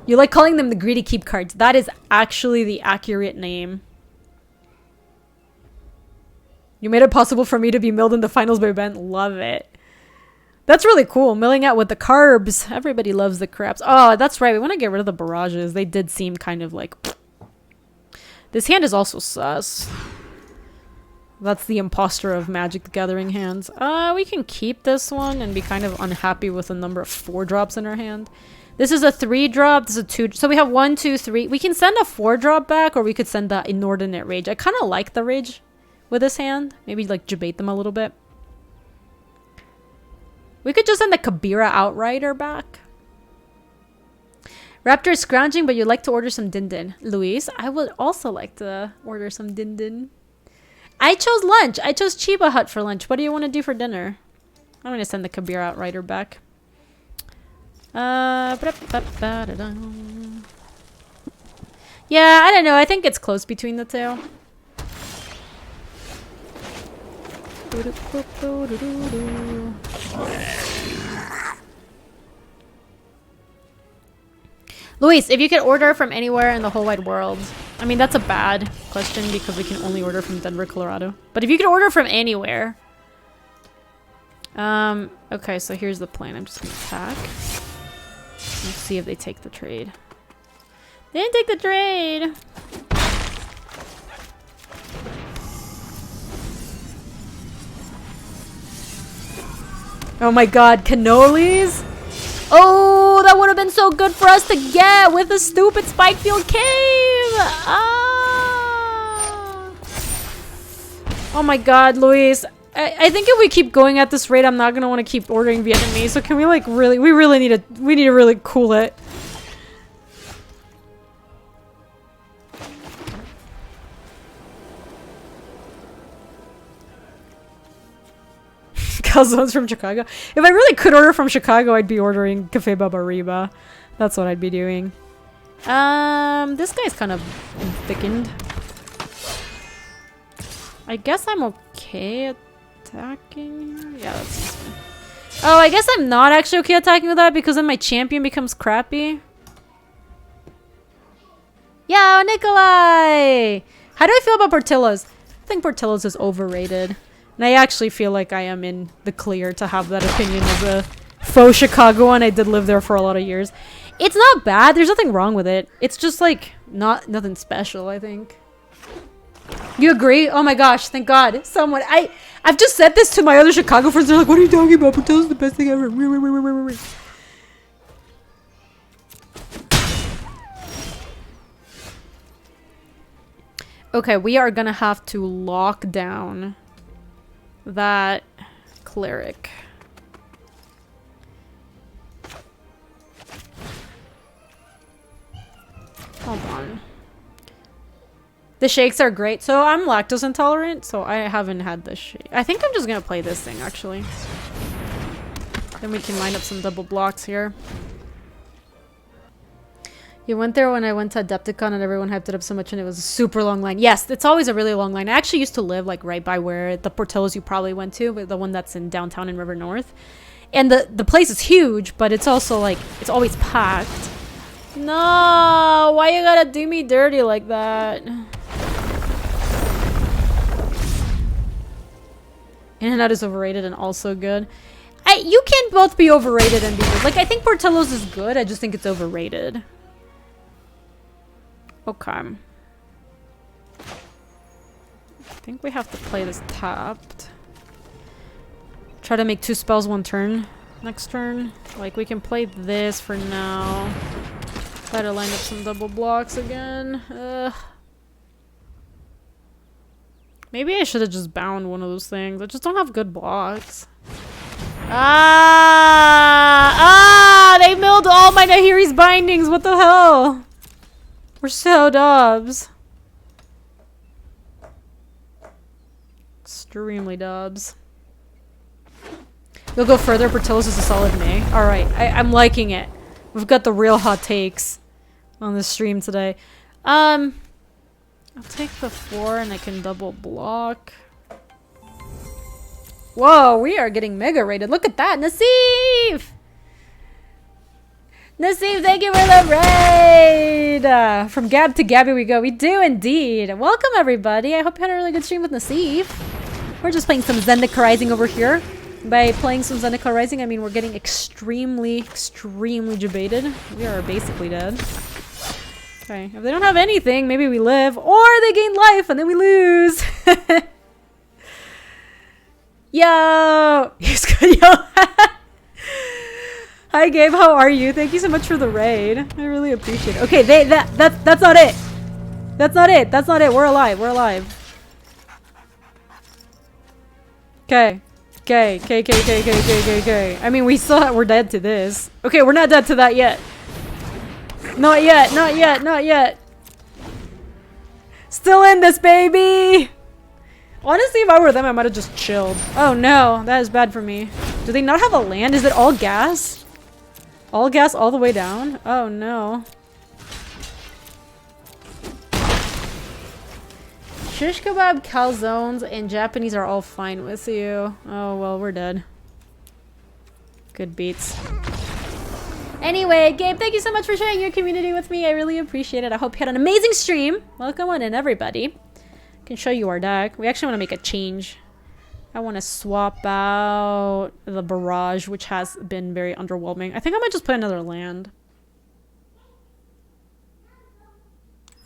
You like calling them the Greedy Keep cards. That is actually the accurate name. You made it possible for me to be milled in the finals by Ben. Love it. That's really cool. Milling out with the carbs. Everybody loves the crabs. Oh, that's right. We want to get rid of the barrages. They did seem kind of like... This hand is also sus. That's the imposter of Magic the Gathering hands. We can keep this one and be kind of unhappy with the number of 4 drops in our hand. This is a 3 drop. This is a 2. So we have 1, 2, 3. We can send a 4 drop back, or we could send the Inordinate Rage. I kind of like the Rage with this hand. Maybe like debate them a little bit. We could just send the Kabira Outrider back. Raptor is scrounging, but you'd like to order some Din Din. Luis, I would also like to order some Din Din. I chose lunch. I chose Chiba Hut for lunch. What do you want to do for dinner? I'm going to send the Kabira Outrider back. Yeah, I don't know. I think it's close between the two. Luis, if you could order from anywhere in the whole wide world. I mean, that's a bad question because we can only order from Denver, Colorado. But if you could order from anywhere. Okay, so here's the plan. I'm just gonna attack. Let's see if they take the trade. They didn't take the trade! Oh my god, cannolis? Oh, that would have been so good for us to get with the stupid Spikefield Cave! Ah! Oh my god, Luis. I think if we keep going at this rate, I'm not gonna want to keep ordering Vietnamese. So can we like really, we need to really cool it. Calzones from Chicago. If I really could order from Chicago, I'd be ordering Cafe Babariba. That's what I'd be doing. This guy's kind of thickened. I guess I'm okay attacking. Yeah, that's fine. Oh, I guess I'm not actually okay attacking with that because then my champion becomes crappy. Yo, Nikolai! How do I feel about Portillo's? I think Portillo's is overrated. And I actually feel like I am in the clear to have that opinion faux Chicago one. I did live there for a lot of years. It's not bad. There's nothing wrong with it. It's just like nothing special, I think. You agree? Oh my gosh, thank God. Someone I've just said this to my other Chicago friends. They're like, what are you talking about? Portillo's the best thing ever. Okay, we are gonna have to lock down that cleric. Hold on. The shakes are great. So I'm lactose intolerant, so I haven't had this shake. I think I'm just gonna play this thing, actually. Then we can line up some double blocks here. You went there when I went to Adepticon and everyone hyped it up so much and it was a super long line. Yes, it's always a really long line. I actually used to live like right by where the Portillo's you probably went to, but the one that's in downtown in River North. And the place is huge, but it's also like, it's always packed. No, why you gotta do me dirty like that? In-N-Out is overrated and also good. You can both be overrated and be good. Like, I think Portillo's is good, I just think it's overrated. Okay. I think we have to play this tapped. Try to make 2 spells 1 turn. Next turn. Like, we can play this for now. Try to line up some double blocks again. Maybe I should have just bound one of those things. I just don't have good blocks. They milled all my Nahiri's bindings. What the hell? We're so dubs. Extremely dubs. You'll go further. Portillo's is a solid May. Alright, I'm liking it. We've got the real hot takes on the stream today. I'll take the 4 and I can double block. Whoa, we are getting mega rated. Look at that. Naseef! Naseef, thank you for the raid! From Gab to Gabby we go. We do indeed. Welcome everybody. I hope you had a really good stream with Naseef. We're just playing some Zendikar Rising over here. By playing some Zendikar Rising, I mean we're getting extremely debated. We are basically dead. Okay, if they don't have anything, maybe we live. Or they gain life and then we lose. Yo! He's good, yo! Hi Gabe, how are you? Thank you so much for the raid. I really appreciate it. Okay, that's not it. That's not it. That's not it. We're alive. We're alive. Okay. Okay. I mean, we're dead to this. Okay, we're not dead to that yet. Not yet. Still in this, baby! Honestly, if I were them, I might have just chilled. Oh no, that is bad for me. Do they not have a land? Is it all gas? All gas all the way down? Oh no. Shish kebab, calzones, and Japanese are all fine with you. Oh well, we're dead. Good beats. Anyway, Gabe, thank you so much for sharing your community with me. I really appreciate it. I hope you had an amazing stream. Welcome on in, everybody. I can show you our deck. We actually want to make a change. I want to swap out the barrage, which has been very underwhelming. I think I might just play another land.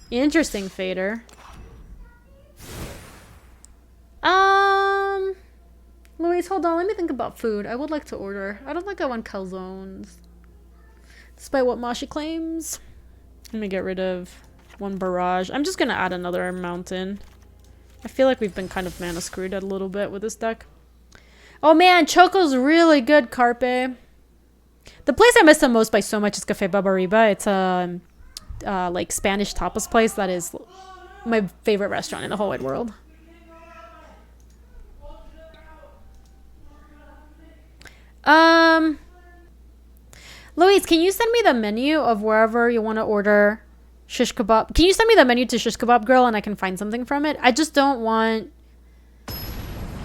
Interesting, Fader. Luis, hold on. Let me think about food. I would like to order. I don't think I want calzones. Despite what Mashi claims. Let me get rid of 1 barrage. I'm just going to add another mountain. I feel like we've been kind of mana screwed a little bit with this deck. Oh man, Choco's really good, Carpe. The place I miss the most by so much is Cafe Babariba. It's a like Spanish tapas place that is my favorite restaurant in the whole wide world. Luis, can you send me the menu of wherever you want to order shish kebab? Can you send me the menu to Shish Kebab Girl and I can find something from it? I just don't want...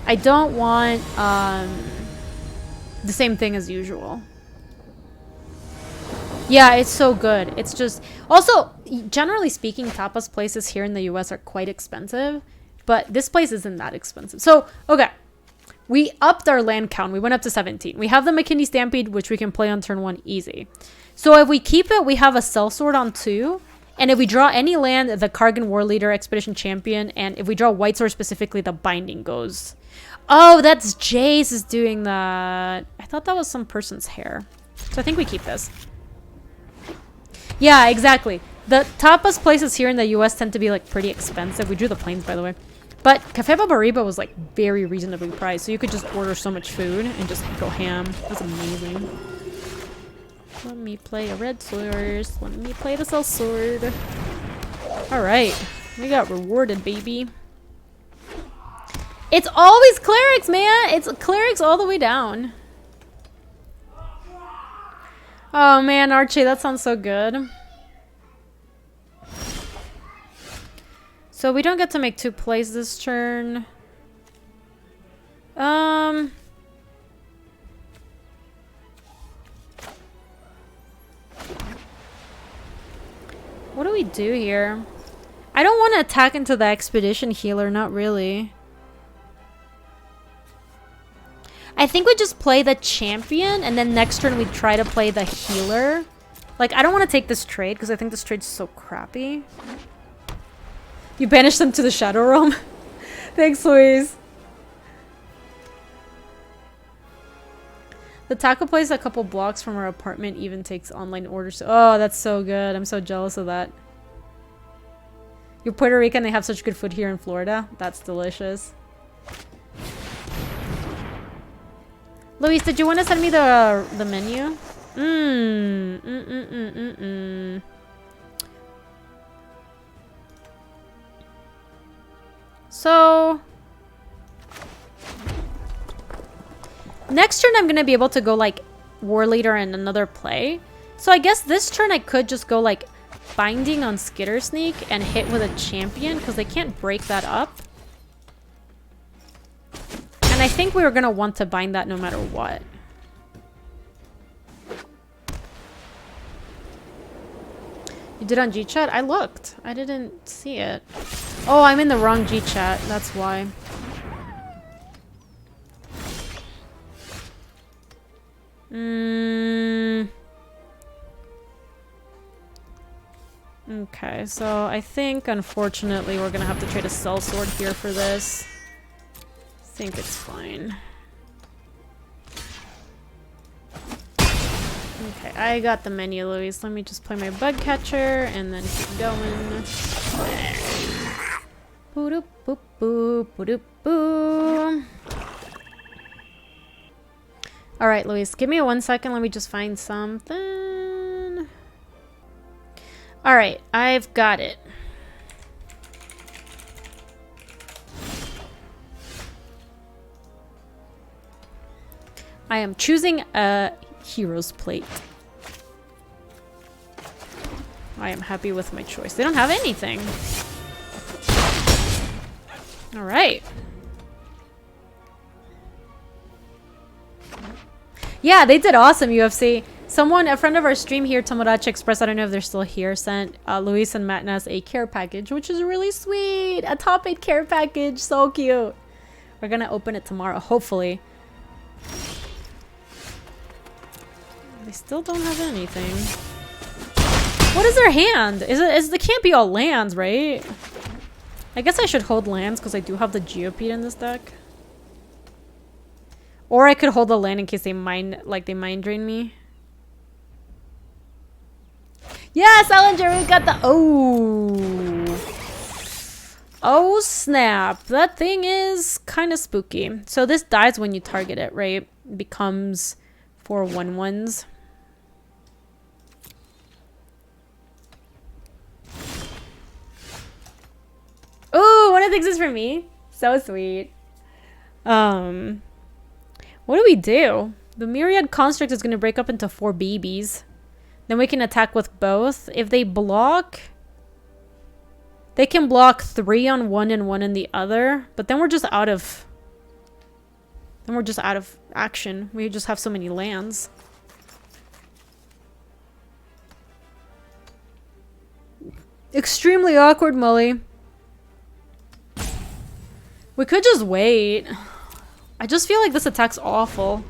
I don't want the same thing as usual. Yeah, it's so good. It's just... Also, generally speaking, tapas places here in the US are quite expensive. But this place isn't that expensive. So, okay. We upped our land count. We went up to 17. We have the McKinney Stampede, which we can play on turn 1 easy. So if we keep it, we have a sellsword on 2. And if we draw any land, the Kargan War Leader, Expedition Champion, and if we draw White Sword specifically, the Binding goes. Oh, that's Jace is doing that. I thought that was some person's hair. So I think we keep this. Yeah, exactly. The tapas places here in the US tend to be like pretty expensive. We drew the planes, by the way. But Cafe Barbariba was like very reasonably priced. So you could just order so much food and just go ham. That's amazing. Let me play a red sword. Let me play the cell sword. Alright. We got rewarded, baby. It's always clerics, man! It's clerics all the way down. Oh man, Archie, that sounds so good. So we don't get to make 2 plays this turn. What do we do here? I don't want to attack into the expedition healer, not really. I think we just play the champion and then next turn we try to play the healer. Like, I don't want to take this trade because I think this trade's so crappy. You banish them to the Shadow Realm. Thanks, Louise. The taco place a couple blocks from our apartment even takes online orders. Oh, that's so good. I'm so jealous of that. You're Puerto Rican, they have such good food here in Florida. That's delicious. Luis, did you want to send me the menu? So next turn I'm gonna be able to go like War Leader and another play. So I guess this turn I could just go like Binding on Skitter Sneak and hit with a champion because they can't break that up. And I think we were gonna want to bind that no matter what. You did on G-Chat? I looked. I didn't see it. Oh, I'm in the wrong G-Chat. That's why. Okay, so I think, unfortunately, we're gonna have to trade a sellsword here for this. I think it's fine. Okay, I got the menu, Louise. Let me just play my bug catcher and then keep going. Boop boop boop boop boop. Alright, Louise, give me 1 second. Let me just find something. Alright, I've got it. I am choosing a Hero's Plate. I am happy with my choice. They don't have anything. Alright. Yeah, they did awesome, UFC. Someone, a friend of our stream here, Tomodachi Express, I don't know if they're still here, sent Luis and Matnas a care package, which is really sweet. A top 8 care package. So cute. We're gonna open it tomorrow, hopefully. They still don't have anything. What is their hand? It can't be all lands, right? I guess I should hold lands because I do have the Geopede in this deck. Or I could hold the land in case they mind drain me. Yeah, Salinger, we got the oh snap. That thing is kind of spooky. So this dies when you target it, right? It becomes 4 1/1s. Ooh, one of the things is for me. So sweet. What do we do? The Myriad Construct is going to break up into 4 babies. Then we can attack with both. If they block, they can block 3 on one and 1 on the other. But then we're just out of... Then we're just out of action. We just have so many lands. Extremely awkward, Molly. We could just wait. I just feel like this attack's awful.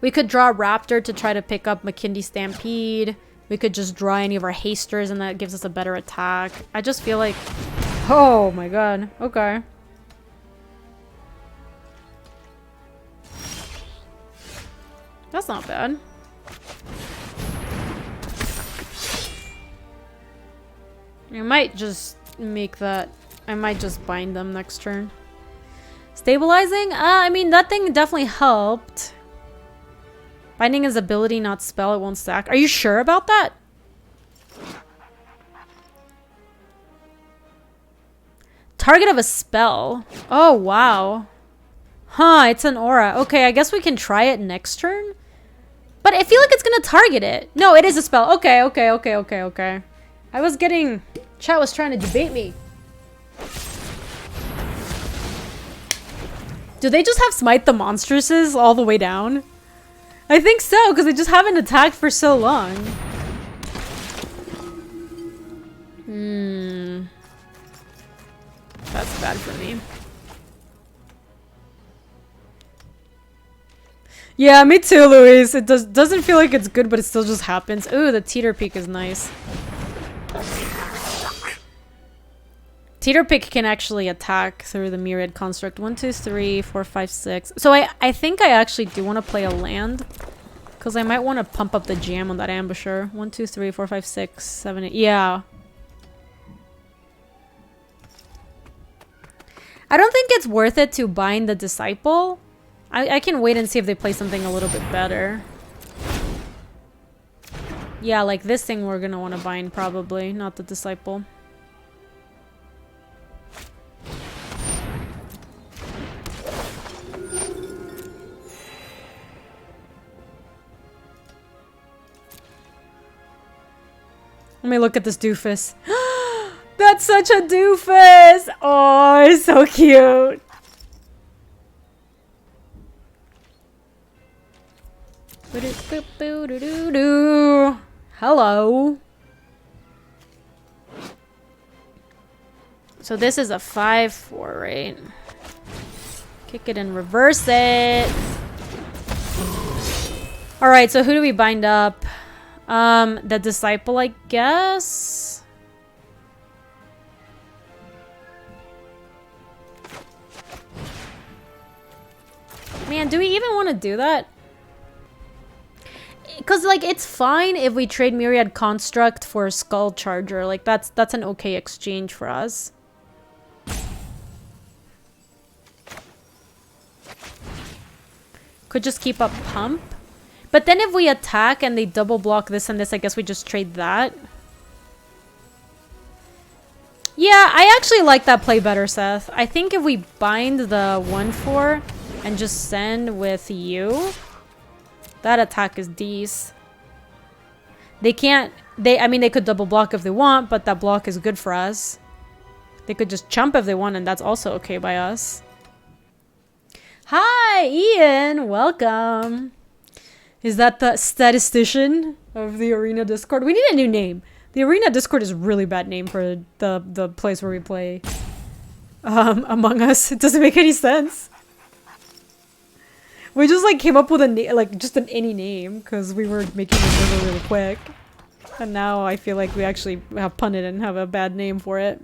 We could draw Raptor to try to pick up McKindy Stampede. We could just draw any of our hasters and that gives us a better attack. I just feel like... Oh my god. Okay. That's not bad. I might just make that... I might just bind them next turn. Stabilizing? I mean, that thing definitely helped. Binding is ability, not spell. It won't stack. Are you sure about that? Target of a spell. Oh, wow. Huh, it's an aura. Okay, I guess we can try it next turn. But I feel like it's gonna target it. No, it is a spell. Okay. I was getting... Chat was trying to debate me. Do they just have Smite the Monstresses all the way down? I think so, because they just haven't attacked for so long. That's bad for me. Yeah, me too, Louise. It doesn't feel like it's good, but it still just happens. Ooh, the Teeter Peak is nice. Teeter Pick can actually attack through the Myriad Construct. 1, 2, 3, 4, 5, 6. So I think I actually do want to play a land. Because I might want to pump up the jam on that Ambusher. 1, 2, 3, 4, 5, 6, 7, 8. Yeah. I don't think it's worth it to bind the Disciple. I can wait and see if they play something a little bit better. Yeah, like this thing we're going to want to bind probably. Not the Disciple. Let me look at this doofus. That's such a doofus! Oh, it's so cute. Hello. So this is a 5/4, right? Kick it and reverse it. Alright, so who do we bind up? The Disciple, I guess. Man, do we even want to do that? Because, like, it's fine if we trade Myriad Construct for Skull Charger. Like, that's an okay exchange for us. Could just keep up Pump. But then if we attack and they double block this and this, I guess we just trade that. Yeah, I actually like that play better, Seth. I think if we bind the 1/4 and just send with you, that attack is decent. They can't... I mean, they could double block if they want, but that block is good for us. They could just chump if they want, and that's also okay by us. Hi, Ian! Welcome! Is that the statistician of the Arena Discord? We need a new name. The Arena Discord is a really bad name for the place where we play Among Us. It doesn't make any sense. We just like came up with a name, like just any name, because we were making it really, really quick. And now I feel like we actually have punted and have a bad name for it.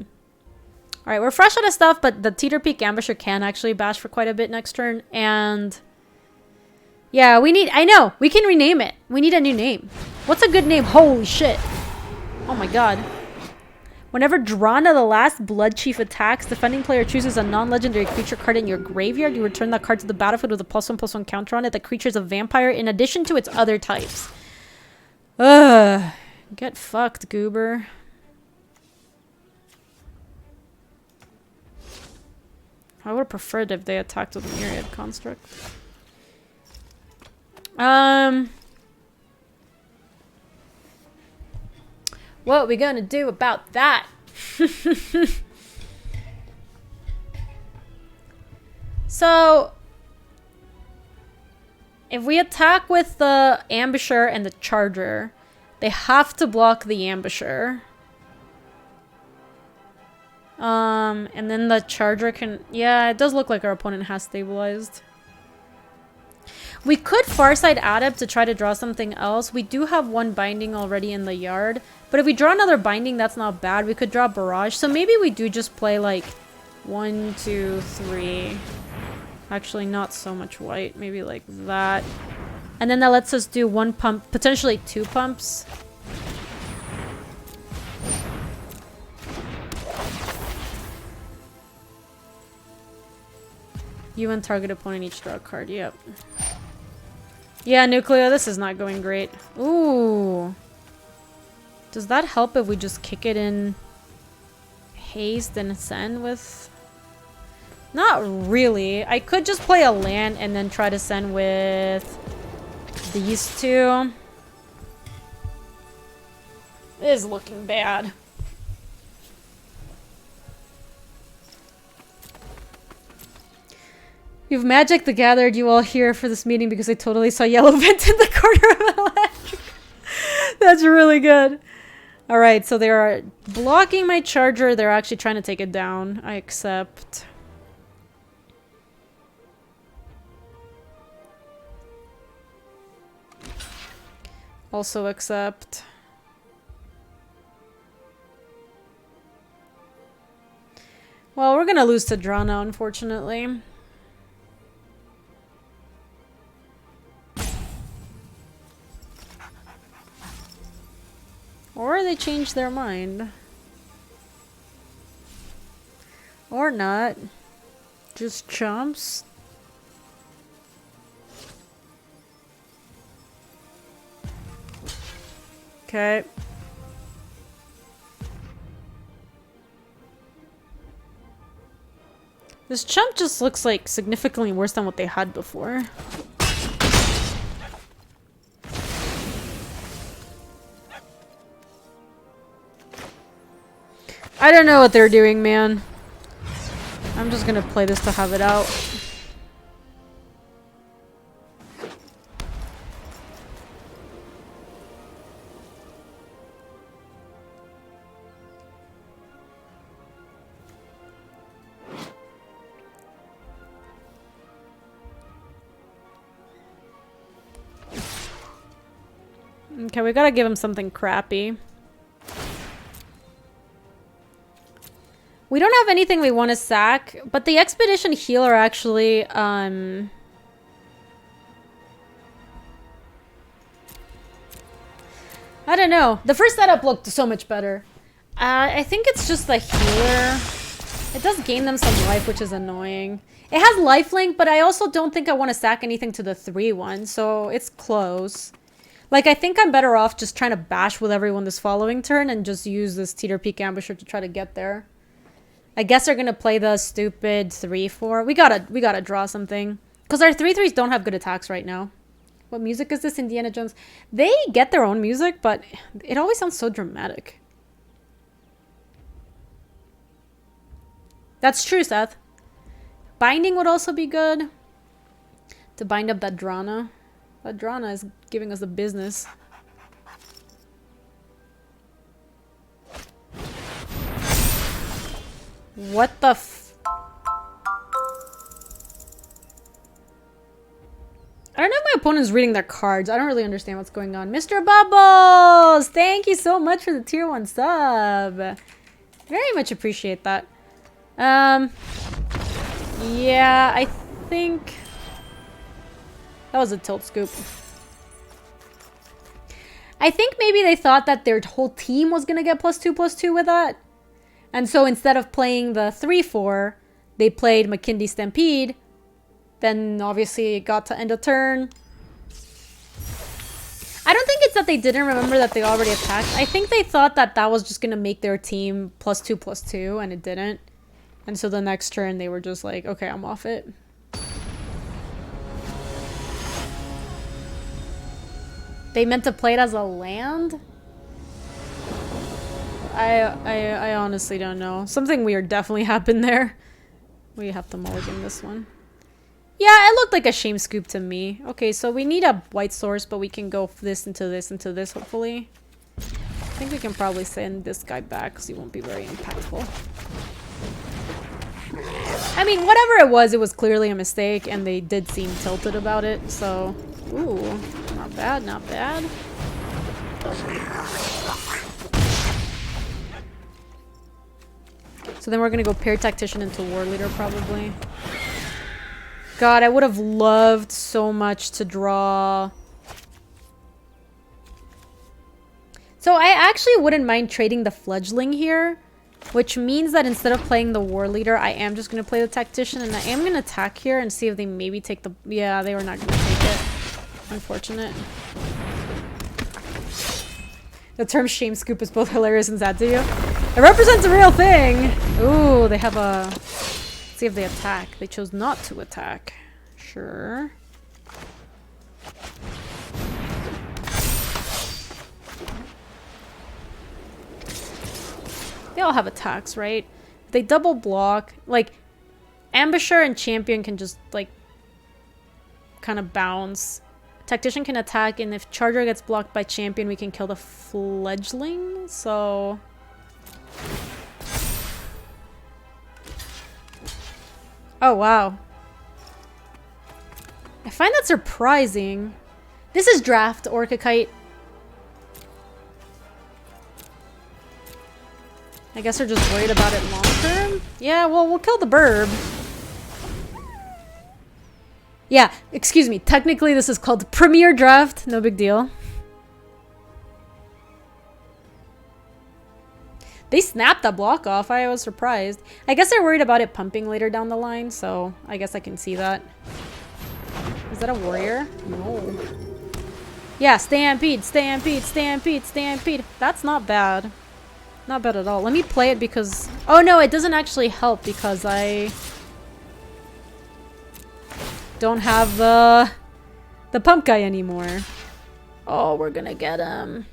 Alright, we're fresh out of stuff, but the Teeter Peak Ambusher can actually bash for quite a bit next turn. And yeah, we need... I know! We can rename it. We need a new name. What's a good name? Holy shit. Oh my god. Whenever drawn to the last Blood Chief attacks, defending player chooses a non-legendary creature card in your graveyard. You return that card to the battlefield with a +1/+1 counter on it. The creature is a vampire in addition to its other types. Ugh. Get fucked, goober. I would have preferred if they attacked with a Myriad Construct. What are we gonna do about that? So, if we attack with the Ambusher and the Charger, they have to block the Ambusher. And then the charger can... Yeah, it does look like our opponent has stabilized. We could Farsight Adept to try to draw something else. We do have one binding already in the yard. But if we draw another binding, that's not bad. We could draw Barrage. So maybe we do just play like 1, 2, 3. Actually, not so much white. Maybe like that. And then that lets us do 1 pump, potentially 2 pumps. You and target opponent each draw a card. Yep. Yeah, Nucleo, this is not going great. Ooh. Does that help if we just kick it in haste and send with... Not really. I could just play a land and then try to send with these two. It is looking bad. You've Magic the Gathered you all here for this meeting because I totally saw yellow vent in the corner of the ledge. That's really good. Alright, so they are blocking my charger. They're actually trying to take it down. I accept. Also accept. Well, we're gonna lose to Drana, unfortunately. Or they changed their mind. Or not. Just chumps. Okay. This chump just looks like significantly worse than what they had before. I don't know what they're doing, man. I'm just gonna play this to have it out. Okay, we gotta give him something crappy. We don't have anything we want to sack, but the Expedition Healer actually, I don't know. The first setup looked so much better. I think it's just the healer. It does gain them some life, which is annoying. It has lifelink, but I also don't think I want to sack anything to the 3-1, so it's close. Like, I think I'm better off just trying to bash with everyone this following turn and just use this Teeter Peak Ambusher to try to get there. I guess they're gonna play the stupid 3-4. We gotta draw something. Because our 3-3s don't have good attacks right now. What music is this, Indiana Jones? They get their own music, but it always sounds so dramatic. That's true, Seth. Binding would also be good. To bind up that Drana. That Drana is giving us the business. What the f... I don't know if my opponent's reading their cards. I don't really understand what's going on. Mr. Bubbles! Thank you so much for the tier 1 sub. Very much appreciate that. Yeah, I think... That was a tilt scoop. I think maybe they thought that their whole team was going to get +2/+2 with that. And so instead of playing the 3-4, they played McKindy Stampede. Then obviously it got to end of turn. I don't think it's that they didn't remember that they already attacked. I think they thought that that was just going to make their team +2/+2, and it didn't. And so the next turn they were just like, okay, I'm off it. They meant to play it as a land? I honestly don't know. Something weird definitely happened there. We have to mulligan this one. Yeah, it looked like a shame scoop to me. Okay, so we need a white source, but we can go this into this into this, hopefully. I think we can probably send this guy back because he won't be very impactful. I mean, whatever it was clearly a mistake, and they did seem tilted about it, so... Ooh, not bad, not bad. So then we're gonna go pair tactician into war leader, probably. God, I would have loved so much to draw... So I actually wouldn't mind trading the fledgling here, which means that instead of playing the war leader, I am just going to play the tactician, and I am going to attack here and see if they maybe take the... Yeah, they were not going to take it. Unfortunate. The term shame scoop is both hilarious and sad to you. It represents a real thing! Ooh, they have a... Let's see if they attack. They chose not to attack. Sure. They all have attacks, right? If they double block, like, Ambusher and Champion can just, like, kind of bounce. Tactician can attack, and if Charger gets blocked by Champion, we can kill the Fledgling, so... Oh, wow. I find that surprising. This is draft, Orca-Kite. I guess they're just worried about it long term. Yeah, well, we'll kill the burb. Yeah, excuse me. Technically, this is called Premier Draft. No big deal. They snapped that block off. I was surprised. I guess they're worried about it pumping later down the line, so I guess I can see that. Is that a warrior? No. Yeah, stampede, stampede, stampede, stampede. That's not bad. Not bad at all. Let me play it because... Oh no, it doesn't actually help because I... don't have the pump guy anymore. Oh, we're gonna get him.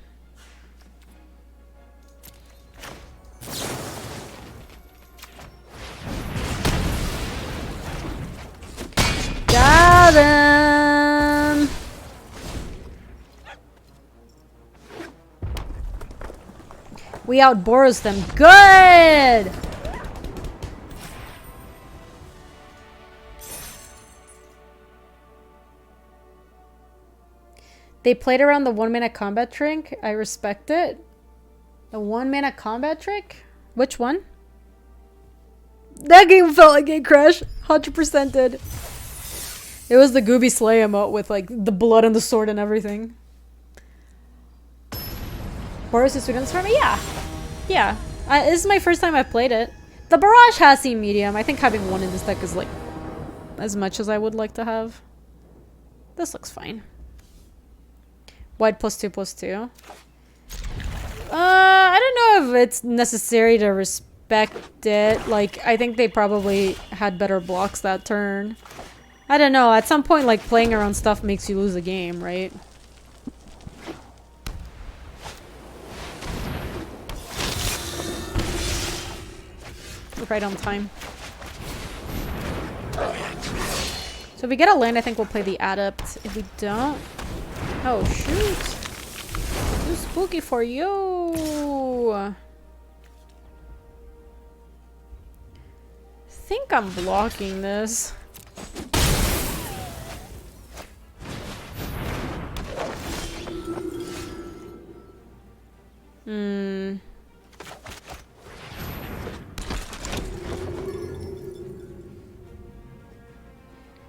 Got him! We out Boros them. Good! They played around the 1-minute combat trick. I respect it. The 1-minute combat trick? Which one? That game felt like a crash. 100% did. It was the Gaby Slay emote with like the blood and the sword and everything. Boros is sweet on this for me? Yeah. Yeah. This is my first time I've played it. The Barrage has seen medium. I think having one in this deck is like as much as I would like to have. This looks fine. White +2/+2. I don't know if it's necessary to respect it. Like, I think they probably had better blocks that turn. I don't know. At some point, like, playing around stuff makes you lose a game, right? Right on time. So if we get a land, I think we'll play the Adept. If we don't... Oh, shoot. Too spooky for you. I think I'm blocking this.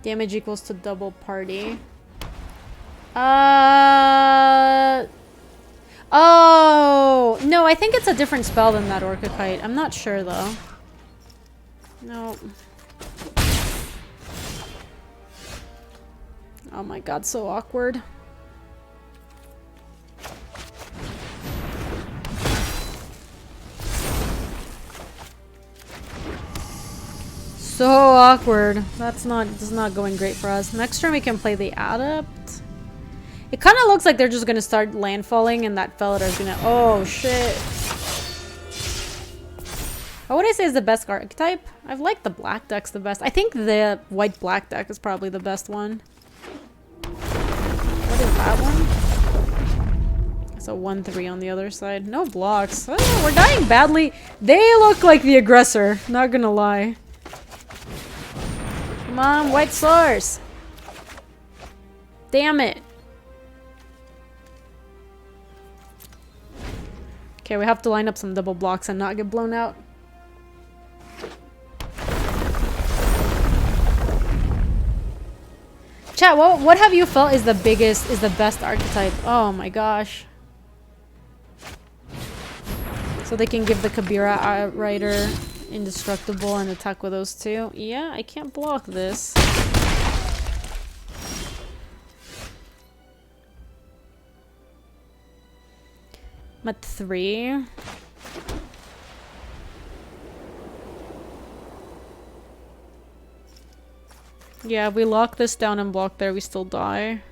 Damage equals to double party. Oh! No, I think it's a different spell than that Orca-Kite. I'm not sure, though. Nope. Oh my god, so awkward. So awkward. This is not going great for us. Next turn we can play the Adept. It kind of looks like they're just gonna start landfalling and that Felidar is gonna... Oh shit. What would I say is the best archetype? I've liked the black deck's the best. I think the white-black deck is probably the best one. What is that one? It's a 1/3 on the other side. No blocks. Oh, we're dying badly. They look like the aggressor. Not gonna lie. on, white source. Damn it. Okay, we have to line up some double blocks and not get blown out. Chat, what have you felt is the best archetype? Oh my gosh. So they can give the Kabira Rider indestructible and attack with those two. Yeah, I can't block this. I'm at 3. Yeah, if we lock this down and block there, we still die.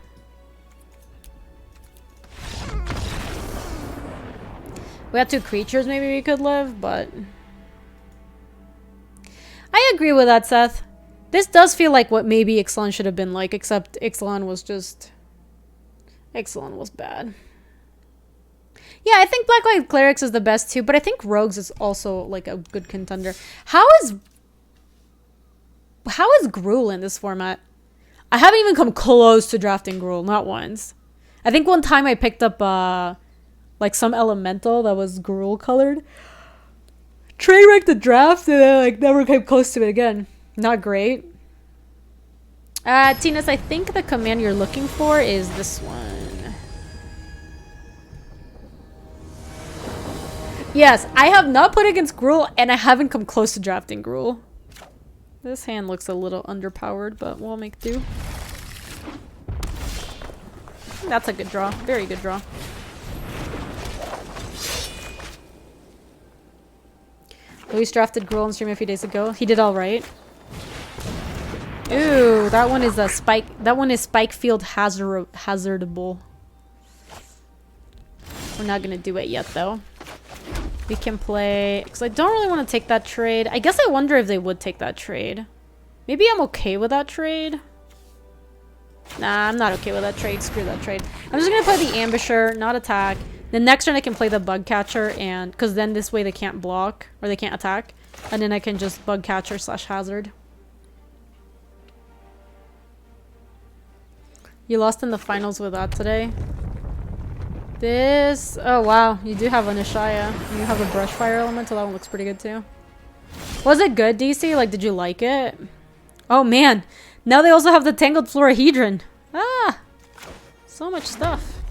We had 2 creatures, maybe we could live, but... I agree with that, Seth. This does feel like what maybe Ixalan should have been like, except Ixalan was just... Ixalan was bad. Yeah, I think Black-White Clerics is the best too, but I think Rogues is also like a good contender. How is Gruul in this format? I haven't even come close to drafting Gruul, not once. I think one time I picked up like some elemental that was Gruul colored. Train wrecked the draft and I like never came close to it again. Not great. Tinas, I think the command you're looking for is this one. Yes, I have not put against Gruul, and I haven't come close to drafting Gruul. This hand looks a little underpowered, but we'll make do. That's a good draw. Very good draw. Luis drafted Gruul on stream a few days ago. He did alright. Ooh, that one is a spike. That one is spike field hazardable. We're not gonna do it yet, though. We can play... Because I don't really want to take that trade. I guess I wonder if they would take that trade. Maybe I'm okay with that trade. Nah, I'm not okay with that trade. Screw that trade. I'm just going to play the Ambusher, not attack. The next turn I can play the Bug Catcher, and... Because then this way they can't block, or they can't attack. And then I can just Bug Catcher / Hazard. You lost in the finals with that today. This... Oh, wow. You do have an Ishaya. You have a Brush Fire Elemental. That one looks pretty good, too. Was it good, DC? Like, did you like it? Oh, man. Now they also have the Tangled Florahedron. Ah! So much stuff.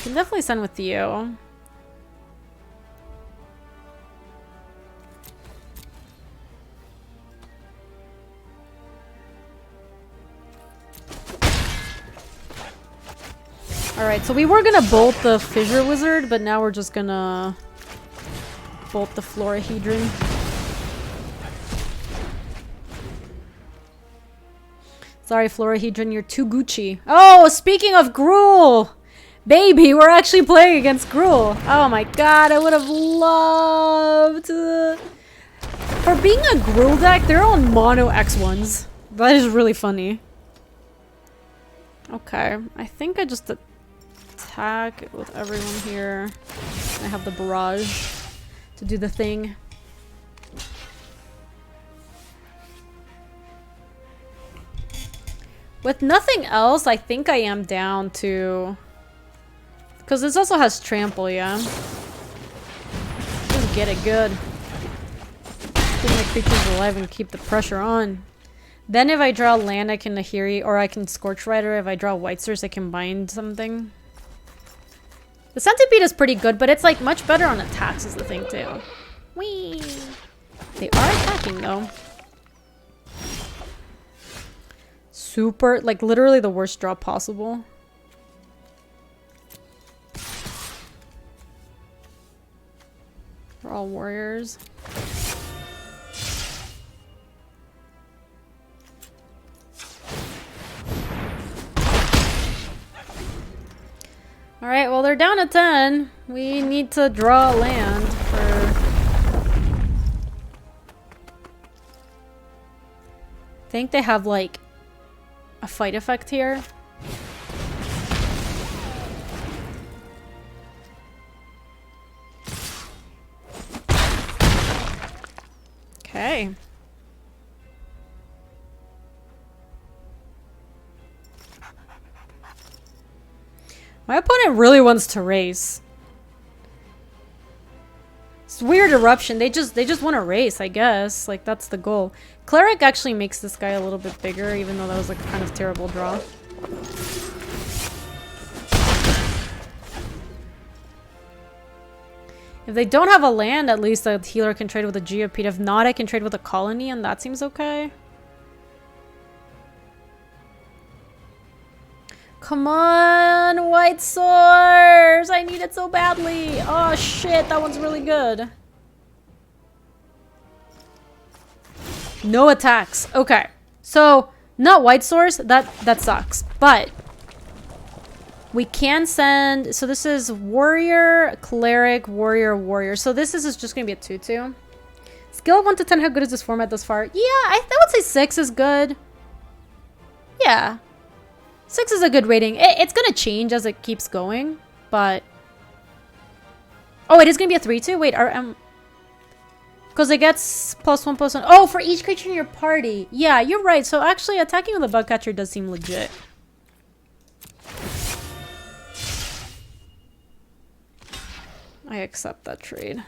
Can definitely send with you. Alright, so we were gonna bolt the Fissure Wizard, but now we're just gonna bolt the Florahedron. Sorry, Florahedron, you're too Gucci. Oh, speaking of Gruul! Baby, we're actually playing against Gruul. Oh my god, I would have loved to... For being a Gruul deck, they're on mono X1s. That is really funny. Okay, I think I just attack with everyone here. I have the barrage to do the thing. With nothing else, I think I am down to... Because this also has trample, yeah? Just get it good. Keep my creatures alive and keep the pressure on. Then if I draw land, I can Nahiri, or I can Scorch Rider. If I draw White Source, I can bind something. The Centipede is pretty good, but it's like much better on attacks is the thing too. Whee! They are attacking though. Super, like literally the worst draw possible. They're all warriors. Alright, well they're down to 10. We need to draw land for... I think they have like a fight effect here. Okay. My opponent really wants to race. It's weird eruption. They just want to race, I guess. Like, that's the goal. Cleric actually makes this guy a little bit bigger, even though that was like a kind of terrible draw. If they don't have a land, at least the healer can trade with a Geopeat. If not, I can trade with a colony, and that seems okay. Come on, white source! I need it so badly! Oh shit, that one's really good. No attacks. Okay. So, not white source, that sucks. But we can send, so this is warrior, cleric, warrior, warrior. So this is just gonna be a 2/2. Skill of 1 to 10, how good is this format thus far? Yeah, I would say 6 is good. Yeah. 6 is a good rating. It's gonna change as it keeps going, but... Oh, it is gonna be a 3/2? Wait, because it gets +1/+1. Oh, for each creature in your party. Yeah, you're right. So actually, attacking with a bugcatcher does seem legit. I accept that trade.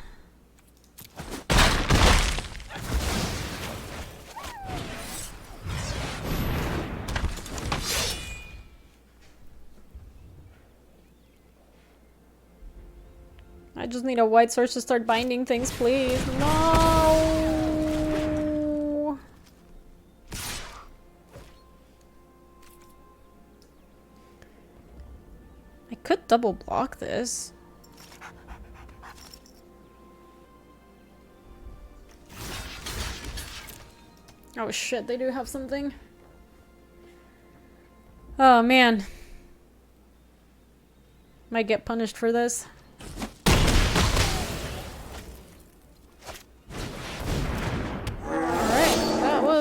I just need a white source to start binding things, please. No! I could double block this. Oh shit, they do have something. Oh man. Might get punished for this.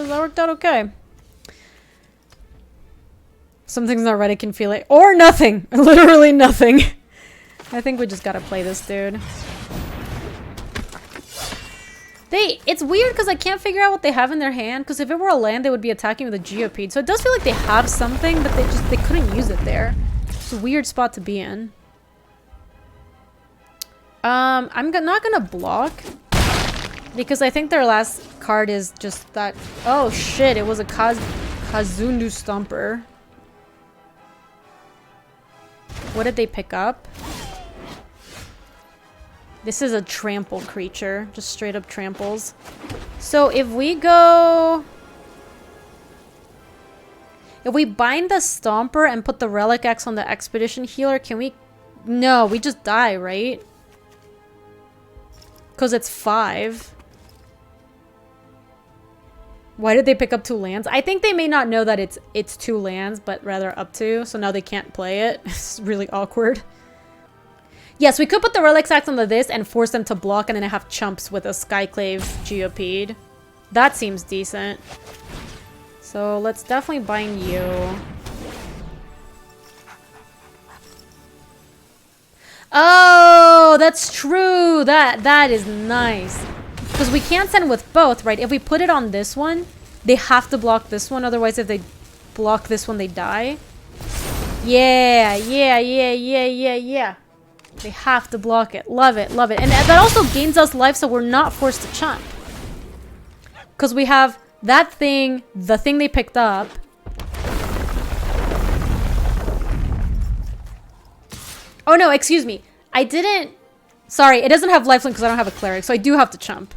That worked out okay. Something's not right, I can feel it. Or nothing! Literally nothing. I think we just gotta play this dude. It's weird because I can't figure out what they have in their hand, because if it were a land, they would be attacking with a Geopeat. So it does feel like they have something, but they couldn't use it there. It's a weird spot to be in. I'm not gonna block. Because I think their last card is just that... Oh shit, it was a Kazundu Stomper. What did they pick up? This is a trample creature. Just straight up tramples. So if we go... If we bind the Stomper and put the Relic Axe on the Expedition Healer, can we... No, we just die, right? Because it's 5. Why did they pick up 2 lands? I think they may not know that it's 2 lands, but rather up to. So now they can't play it. It's really awkward. Yes, we could put the Relic Axe on this and force them to block, and then have chumps with a Skyclave Geopeat. That seems decent. So let's definitely bind you. Oh, that's true. That is nice. Because we can't send with both, right? If we put it on this one, they have to block this one. Otherwise, if they block this one, they die. Yeah. They have to block it. Love it, love it. And that also gains us life, so we're not forced to chump. Because we have that thing, the thing they picked up. Oh no, excuse me. I didn't... Sorry, it doesn't have lifelink because I don't have a cleric, so I do have to chump.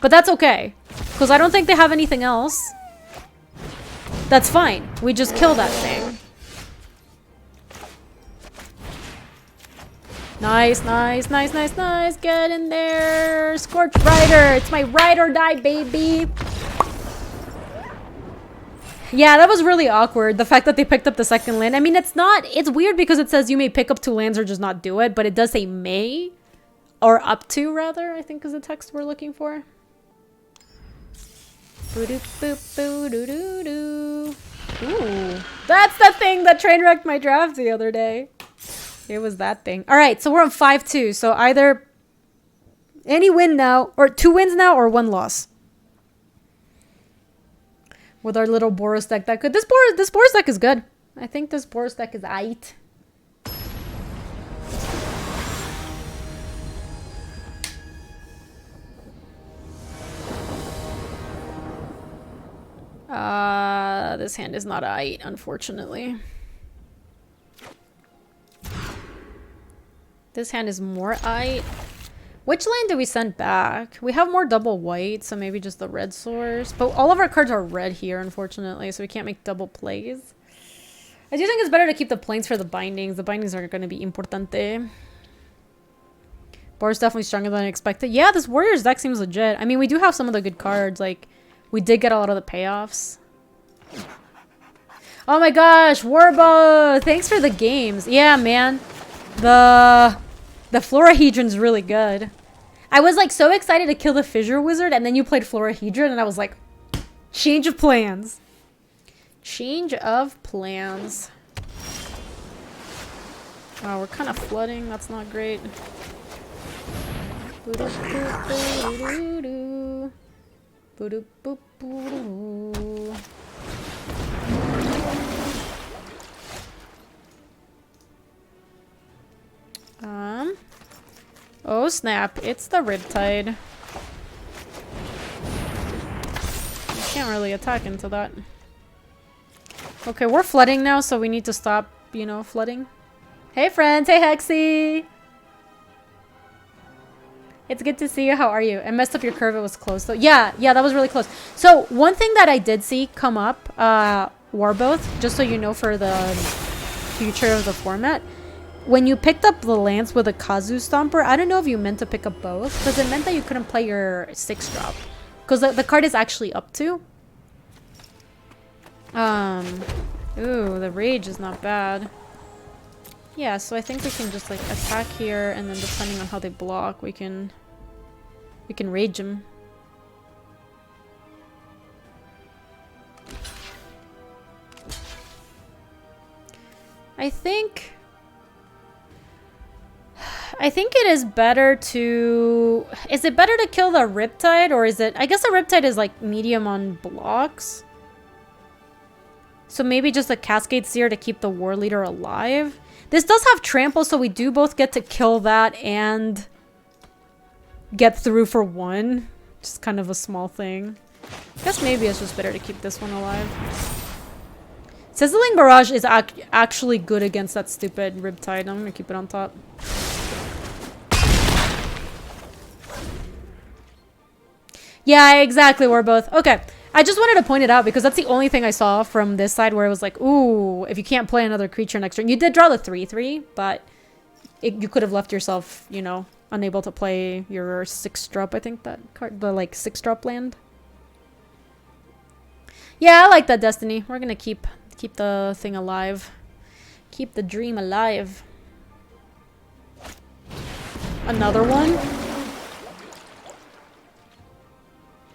But that's okay. Because I don't think they have anything else. That's fine. We just kill that thing. Nice. Get in there. Scorch Rider. It's my ride or die, baby. Yeah, that was really awkward. The fact that they picked up the second land. I mean, it's weird because it says you may pick up 2 lands or just not do it. But it does say may. Or up to, rather, I think is the text we're looking for. Ooh, that's the thing that train wrecked my draft the other day. It was that thing. All right, so we're on 5-2. So either Any win now, or 2 wins now, or 1 loss. With our little Boros deck that good. This Boros deck is good. I think this Boros deck is aight. This hand is not aight, unfortunately. This hand is more aight. Which land do we send back? We have more double white, so maybe just the red source. But all of our cards are red here, unfortunately, so we can't make double plays. I do think it's better to keep the planes for the bindings. The bindings are going to be importante. Boros definitely stronger than I expected. Yeah, this Warriors deck seems legit. I mean, we do have some of the good cards. Like, we did get a lot of the payoffs. Oh my gosh, Warbo! Thanks for the games. Yeah, man. The Florahedron's really good. I was like so excited to kill the Fissure Wizard, and then you played Florahedron, and I was like, change of plans. Change of plans. Oh, we're kind of flooding. That's not great. Oh snap, it's the Riptide. You can't really attack into that. Okay, we're flooding now, so we need to stop, you know, flooding. Hey friends, hey Hexy! It's good to see you, how are you? I messed up your curve, it was close though. Yeah, that was really close. So, one thing that I did see come up, Warboth, just so you know for the future of the format, when you picked up the lance with a Kazu Stomper, I don't know if you meant to pick up both, because it meant that you couldn't play your 6-drop. Because the card is actually up to. Ooh, the Rage is not bad. Yeah, so I think we can just like attack here, and then depending on how they block, we can Rage them. I think it is better to... Is it better to kill the Riptide, or is it... I guess the Riptide is like medium on blocks. So maybe just a Cascade Seer to keep the War Leader alive. This does have Trample, so we do both get to kill that and get through for 1. Just kind of a small thing. I guess maybe it's just better to keep this one alive. Sizzling Barrage is actually good against that stupid Riptide. I'm gonna keep it on top. Yeah, exactly, we're both. Okay, I just wanted to point it out because that's the only thing I saw from this side where it was like, ooh, if you can't play another creature next turn. You did draw the 3/3, but you could have left yourself, you know, unable to play your 6-drop, I think that card, the like 6-drop land. Yeah, I like that, Destiny. We're gonna keep the thing alive. Keep the dream alive. Another one?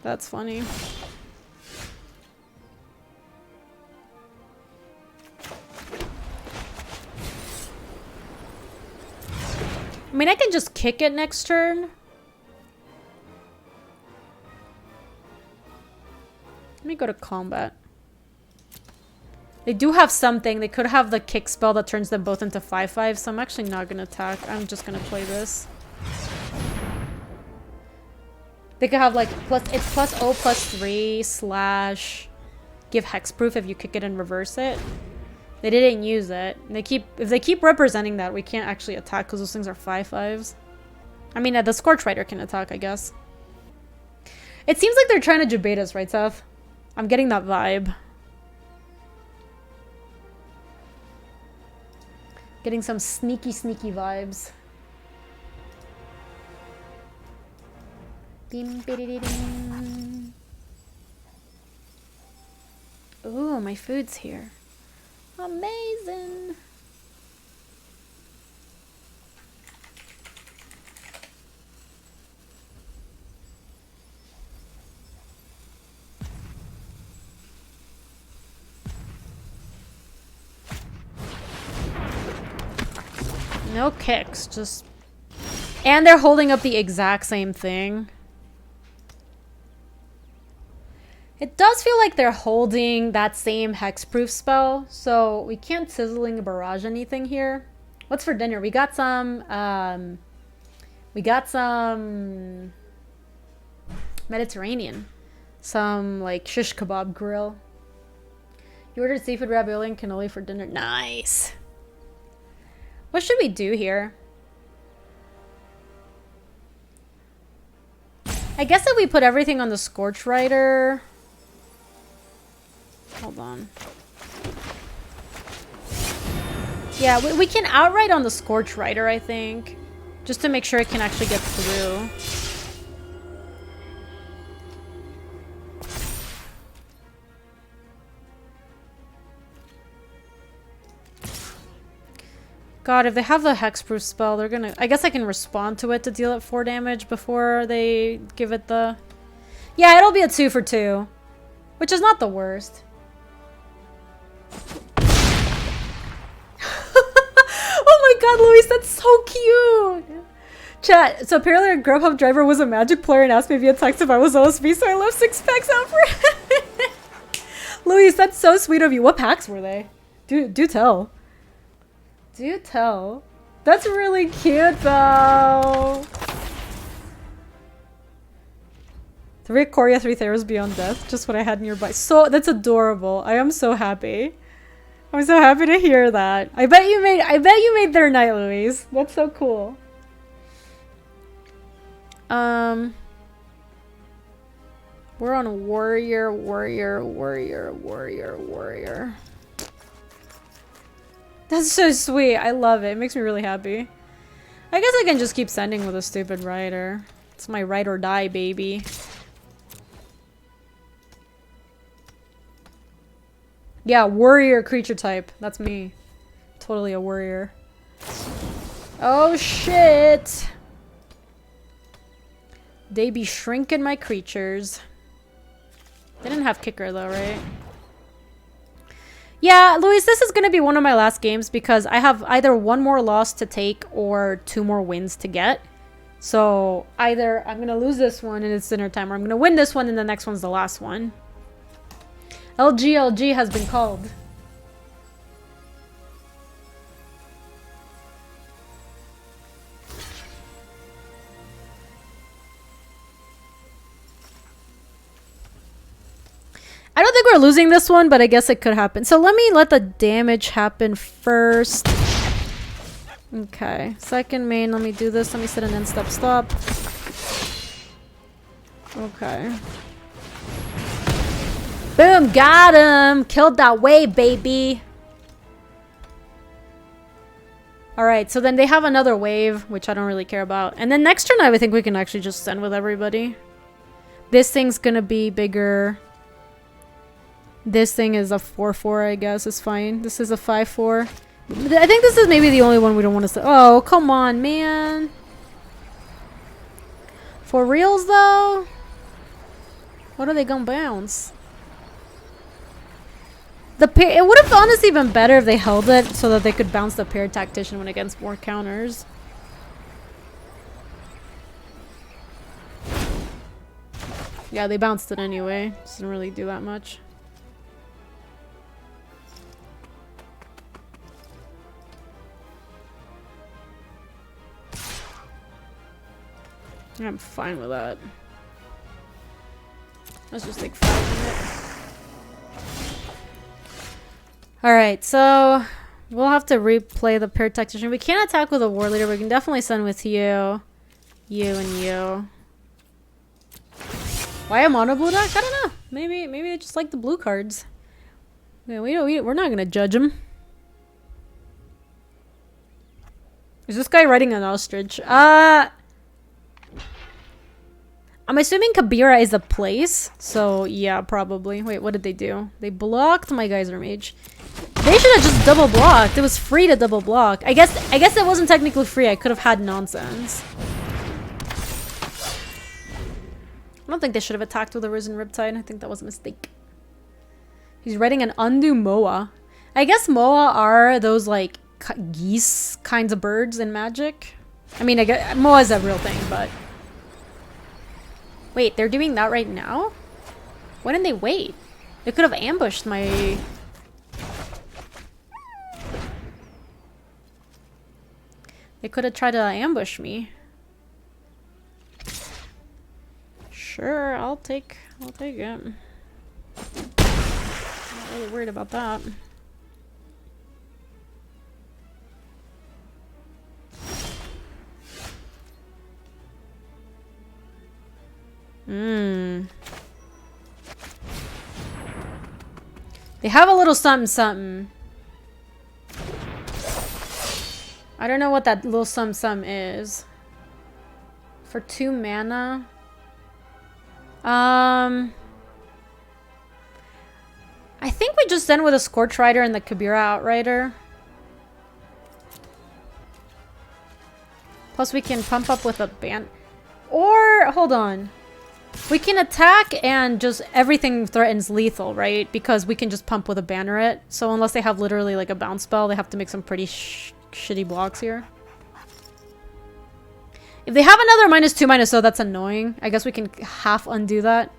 That's funny. I mean, I can just kick it next turn. Let me go to combat. They do have something. They could have the kick spell that turns them both into 5/5, so I'm actually not going to attack. I'm just going to play this. They could have like it's +0/+3/ give hexproof if you kick it and reverse it. They didn't use it. If they keep representing that, we can't actually attack because those things are 5/5s. I mean, the Scorch Rider can attack, I guess. It seems like they're trying to debate us, right, Seth? I'm getting that vibe. Getting some sneaky vibes. Ooh, my food's here. Amazing. No kicks, just And they're holding up the exact same thing. It does feel like they're holding that same hexproof spell, so we can't Sizzling Barrage anything here. What's for dinner? We got some Mediterranean. Some like shish kebab grill. You ordered seafood ravioli and cannoli for dinner. Nice. What should we do here? I guess if we put everything on the Scorch Rider. Hold on. Yeah, we can outright on the Scorch Rider, I think. Just to make sure it can actually get through. God, if they have the hexproof spell, they're gonna... I guess I can respond to it to deal it 4 damage before they give it the... Yeah, it'll be a 2 for 2. Which is not the worst. Oh my god, Luis, that's so cute! Chat, so apparently a Grubhub driver was a Magic player and asked me via text if I was OSB, so I left 6 packs out for him. Luis, that's so sweet of you. What packs were they? Do tell. Do tell. That's really cute, though. 3 Coria, 3 Theros Beyond Death. Just what I had nearby. So, that's adorable. I am so happy. I'm so happy to hear that. I bet you made their night, Louise. That's so cool. We're on warrior. That's so sweet. I love it. It makes me really happy. I guess I can just keep sending with a stupid rider. It's my ride or die, baby. Yeah, warrior creature type. That's me. Totally a warrior. Oh shit! They be shrinking my creatures. They didn't have kicker though, right? Yeah, Luis, this is gonna be one of my last games because I have either 1 more loss to take or 2 more wins to get. So either I'm gonna lose this one and it's dinner time, or I'm gonna win this one and the next one's the last one. LG has been called. I don't think we're losing this one, but I guess it could happen. So let me let the damage happen first. Okay. Second main, let me do this. Let me set an end step stop. Okay. Boom, got him! Killed that wave, baby! Alright, so then they have another wave, which I don't really care about. And then next turn, I think we can actually just send with everybody. This thing's gonna be bigger. This thing is a 4-4, I guess, is fine. This is a 5-4. I think this is maybe the only one we don't want to send. Oh, come on, man. For reals, though? What are they gonna bounce? It would have honestly been better if they held it so that they could bounce the paired tactician when against more counters. Yeah, they bounced it anyway. Doesn't really do that much. I'm fine with that. Let's just take 5 minutes. Alright, so we'll have to replay the paired tactician. We can't attack with a war leader, but we can definitely send with you. You and you. Why a mono blue deck? I don't know. Maybe they just like the blue cards. Yeah, we're not gonna judge them. Is this guy riding an ostrich? I'm assuming Kabira is a place, so yeah, probably. Wait, what did they do? They blocked my Geyser Mage. They should have just double blocked. It was free to double block. I guess it wasn't technically free. I could have had nonsense. I don't think they should have attacked with a Risen Riptide. I think that was a mistake. He's riding an Undu Moa. I guess Moa are those like geese kinds of birds in Magic. I mean, I guess Moa is a real thing, but... Wait, they're doing that right now? Why didn't they wait? They could have ambushed my... They could have tried to ambush me. Sure, I'll take it. Not really worried about that. They have a little something something. I don't know what that little something is. For 2 mana. I think we just end with a Scorch Rider and the Kabira Outrider. Plus we can pump up with a band. Or, hold on. We can attack and just everything threatens lethal, right? Because we can just pump with a Banneret. So unless they have literally like a bounce spell, they have to make some pretty shitty blocks here. If they have another -2/-0, that's annoying. I guess we can half undo that.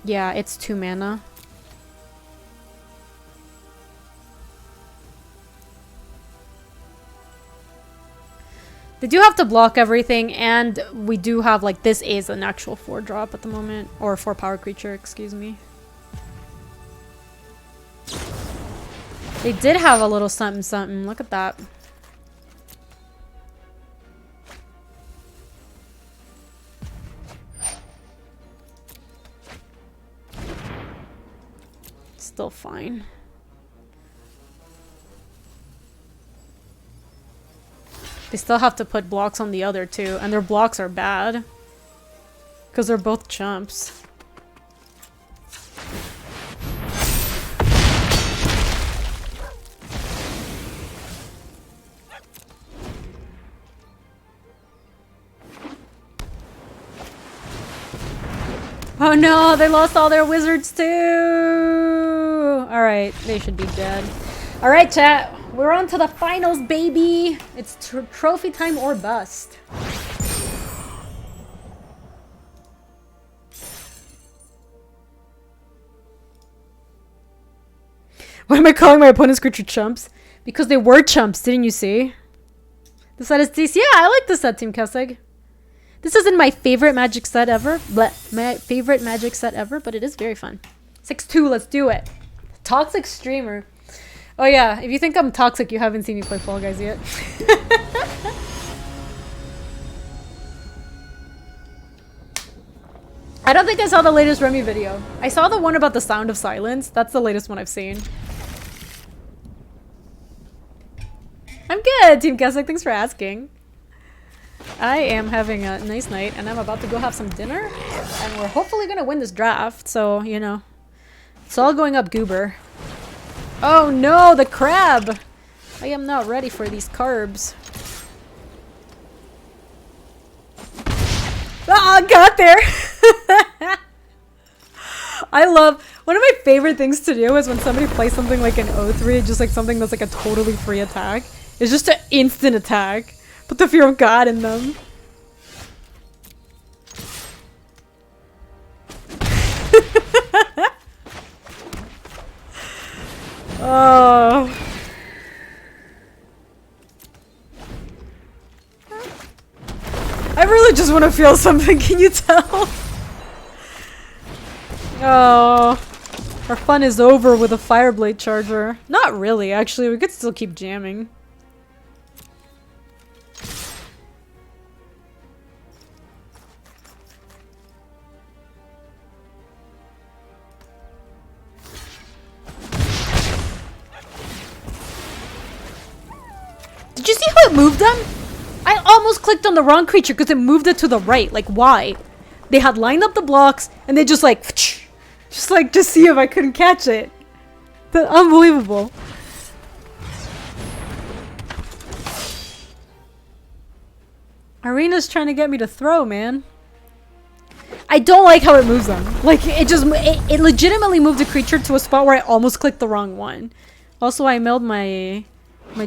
Yeah, it's 2 mana. They do have to block everything, and we do have, like, this is an actual 4-drop at the moment. Or 4-power creature, excuse me. They did have a little something something. Look at that. Still fine. They still have to put blocks on the other two, and their blocks are bad. Because they're both chumps. Oh no, they lost all their wizards too! Alright, they should be dead. Alright, chat. We're on to the finals, baby! It's trophy time or bust. Why am I calling my opponent's creature chumps? Because they were chumps, didn't you see? The set is DC. Yeah, I like the set, Team Kessig. This isn't my favorite Magic set ever. My favorite Magic set ever, but it is very fun. 6-2, let's do it. Toxic streamer. Oh yeah, if you think I'm toxic, you haven't seen me play Fall Guys yet. I don't think I saw the latest Remy video. I saw the one about the sound of silence. That's the latest one I've seen. I'm good, Team Kessig. Thanks for asking. I am having a nice night, and I'm about to go have some dinner. And we're hopefully gonna win this draft, so, you know. It's all going up Goober. Oh no, the crab! I am not ready for these carbs. Ah, got there! I love... One of my favorite things to do is when somebody plays something like an O3, just like something that's like a totally free attack. It's just an instant attack. Put the fear of God in them. Oh. I really just want to feel something, can you tell? Oh. Our fun is over with a Fireblade Charger. Not really, actually. We could still keep jamming. Did you see how it moved them? I almost clicked on the wrong creature because it moved it to the right. Like, why? They had lined up the blocks and they just like... Just see if I couldn't catch it. Unbelievable. Arena's trying to get me to throw, man. I don't like how it moves them. Like, it legitimately moved a creature to a spot where I almost clicked the wrong one. Also, I milled my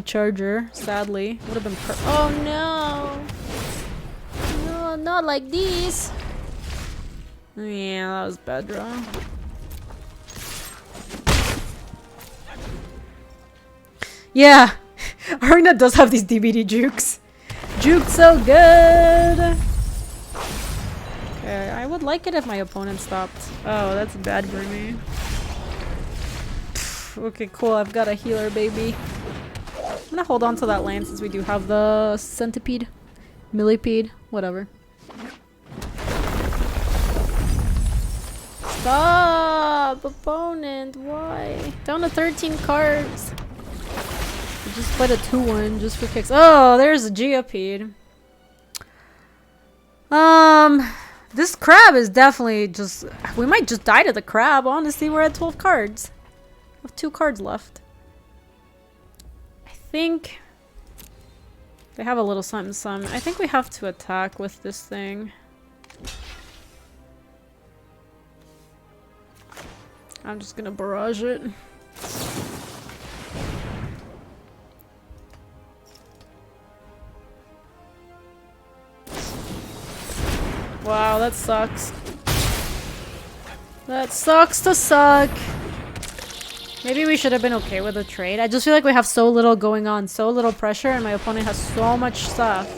charger, sadly. Would have been oh no! No, not like these. Yeah, that was bad draw. Yeah, Arena does have these DBD jukes. Juked so good! Okay, I would like it if my opponent stopped. Oh, that's bad for me. Okay, cool. I've got a healer, baby. I'm gonna hold on to that land since we do have the centipede. Millipede. Whatever. Stop! Opponent, why? Down to 13 cards. We just played a 2-1 just for kicks. Oh, there's a Geopede. This crab is definitely just... We might just die to the crab. Honestly, we're at 12 cards. We have 2 cards left. I think... They have a little something. I think we have to attack with this thing. I'm just gonna barrage it. Wow, that sucks. That sucks to suck. Maybe we should have been okay with a trade. I just feel like we have so little going on, so little pressure, and my opponent has so much stuff.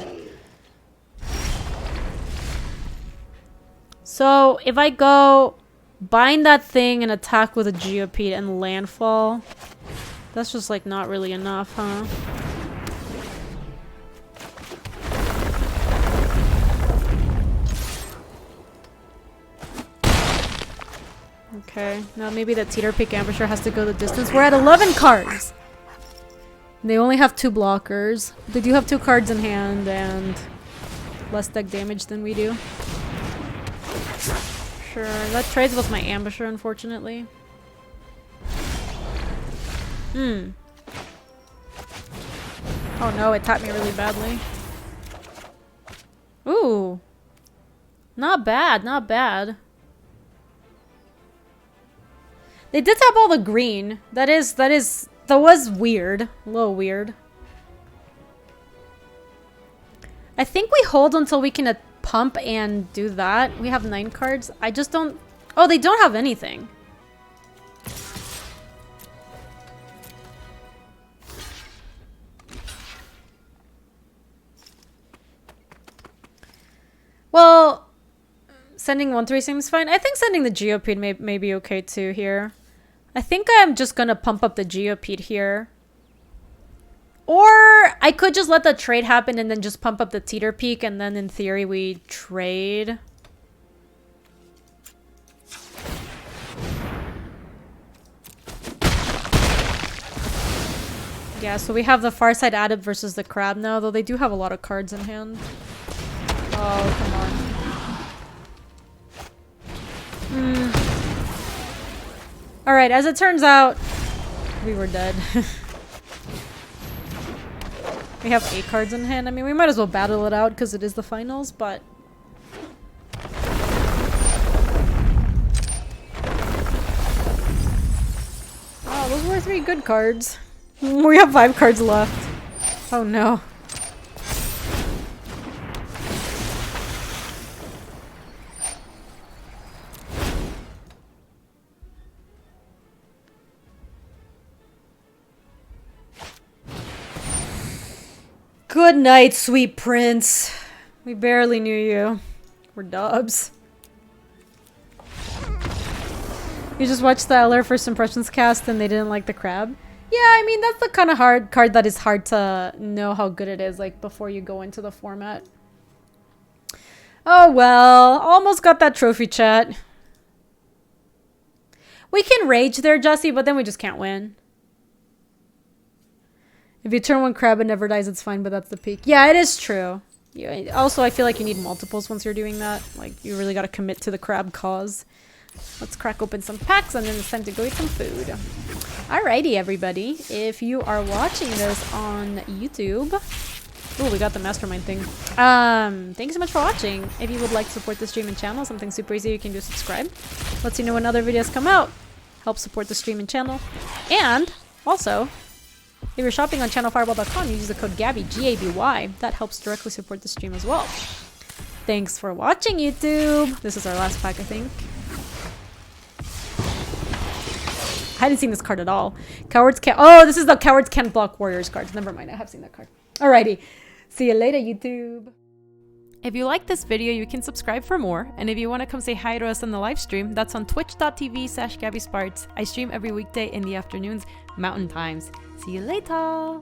So, if I go bind that thing and attack with a Geopede and landfall, that's just like not really enough, huh? Okay, now maybe that Teeter Pick Ambusher has to go the distance. We're at 11 cards! And they only have 2 blockers. They do have 2 cards in hand and less deck damage than we do. Sure, that trades with my Ambusher, unfortunately. Oh no, it tapped me really badly. Ooh! Not bad, not bad. They did tap all the green. That was weird. A little weird. I think we hold until we can pump and do that. We have 9 cards. I just don't... Oh, they don't have anything. Well... Sending 1-3 seems fine. I think sending the Geopede may be okay too here. I think I'm just gonna pump up the Geopede here. Or I could just let the trade happen and then just pump up the Teeter Peak and then in theory we trade. Yeah, so we have the Farside Adept versus the Crab now, though they do have a lot of cards in hand. Oh, come on. Alright, as it turns out, we were dead. We have 8 cards in hand. I mean, we might as well battle it out because it is the finals, but... Oh, those were 3 good cards. We have 5 cards left. Oh no. Good night, sweet prince. We barely knew you. We're dubs. You just watched the LR First Impressions cast and they didn't like the crab? Yeah, I mean, that's the kind of hard card that is hard to know how good it is, like, before you go into the format. Oh, well. Almost got that trophy, chat. We can rage there, Jesse, but then we just can't win. If you turn 1 crab and never dies, it's fine, but that's the peak. Yeah, it is true. Yeah, also, I feel like you need multiples once you're doing that. Like, you really gotta commit to the crab cause. Let's crack open some packs, and then it's time to go eat some food. Alrighty, everybody. If you are watching this on YouTube, Ooh, we got the mastermind thing. Thank you so much for watching. If you would like to support the stream and channel, something super easy, you can do subscribe. Lets you know when other videos come out. Help support the stream and channel. And also, if you're shopping on channelfireball.com, you use the code Gaby, G-A-B-Y. That helps directly support the stream as well. Thanks for watching, YouTube. This is our last pack, I think. I hadn't seen this card at all. Cowards can't... Oh, this is the Cowards Can't Block Warriors card. Never mind, I have seen that card. Alrighty. See you later, YouTube. If you like this video, you can subscribe for more. And if you want to come say hi to us on the live stream, that's on twitch.tv/GabySpartz. I stream every weekday in the afternoons, Mountain Times. See you later.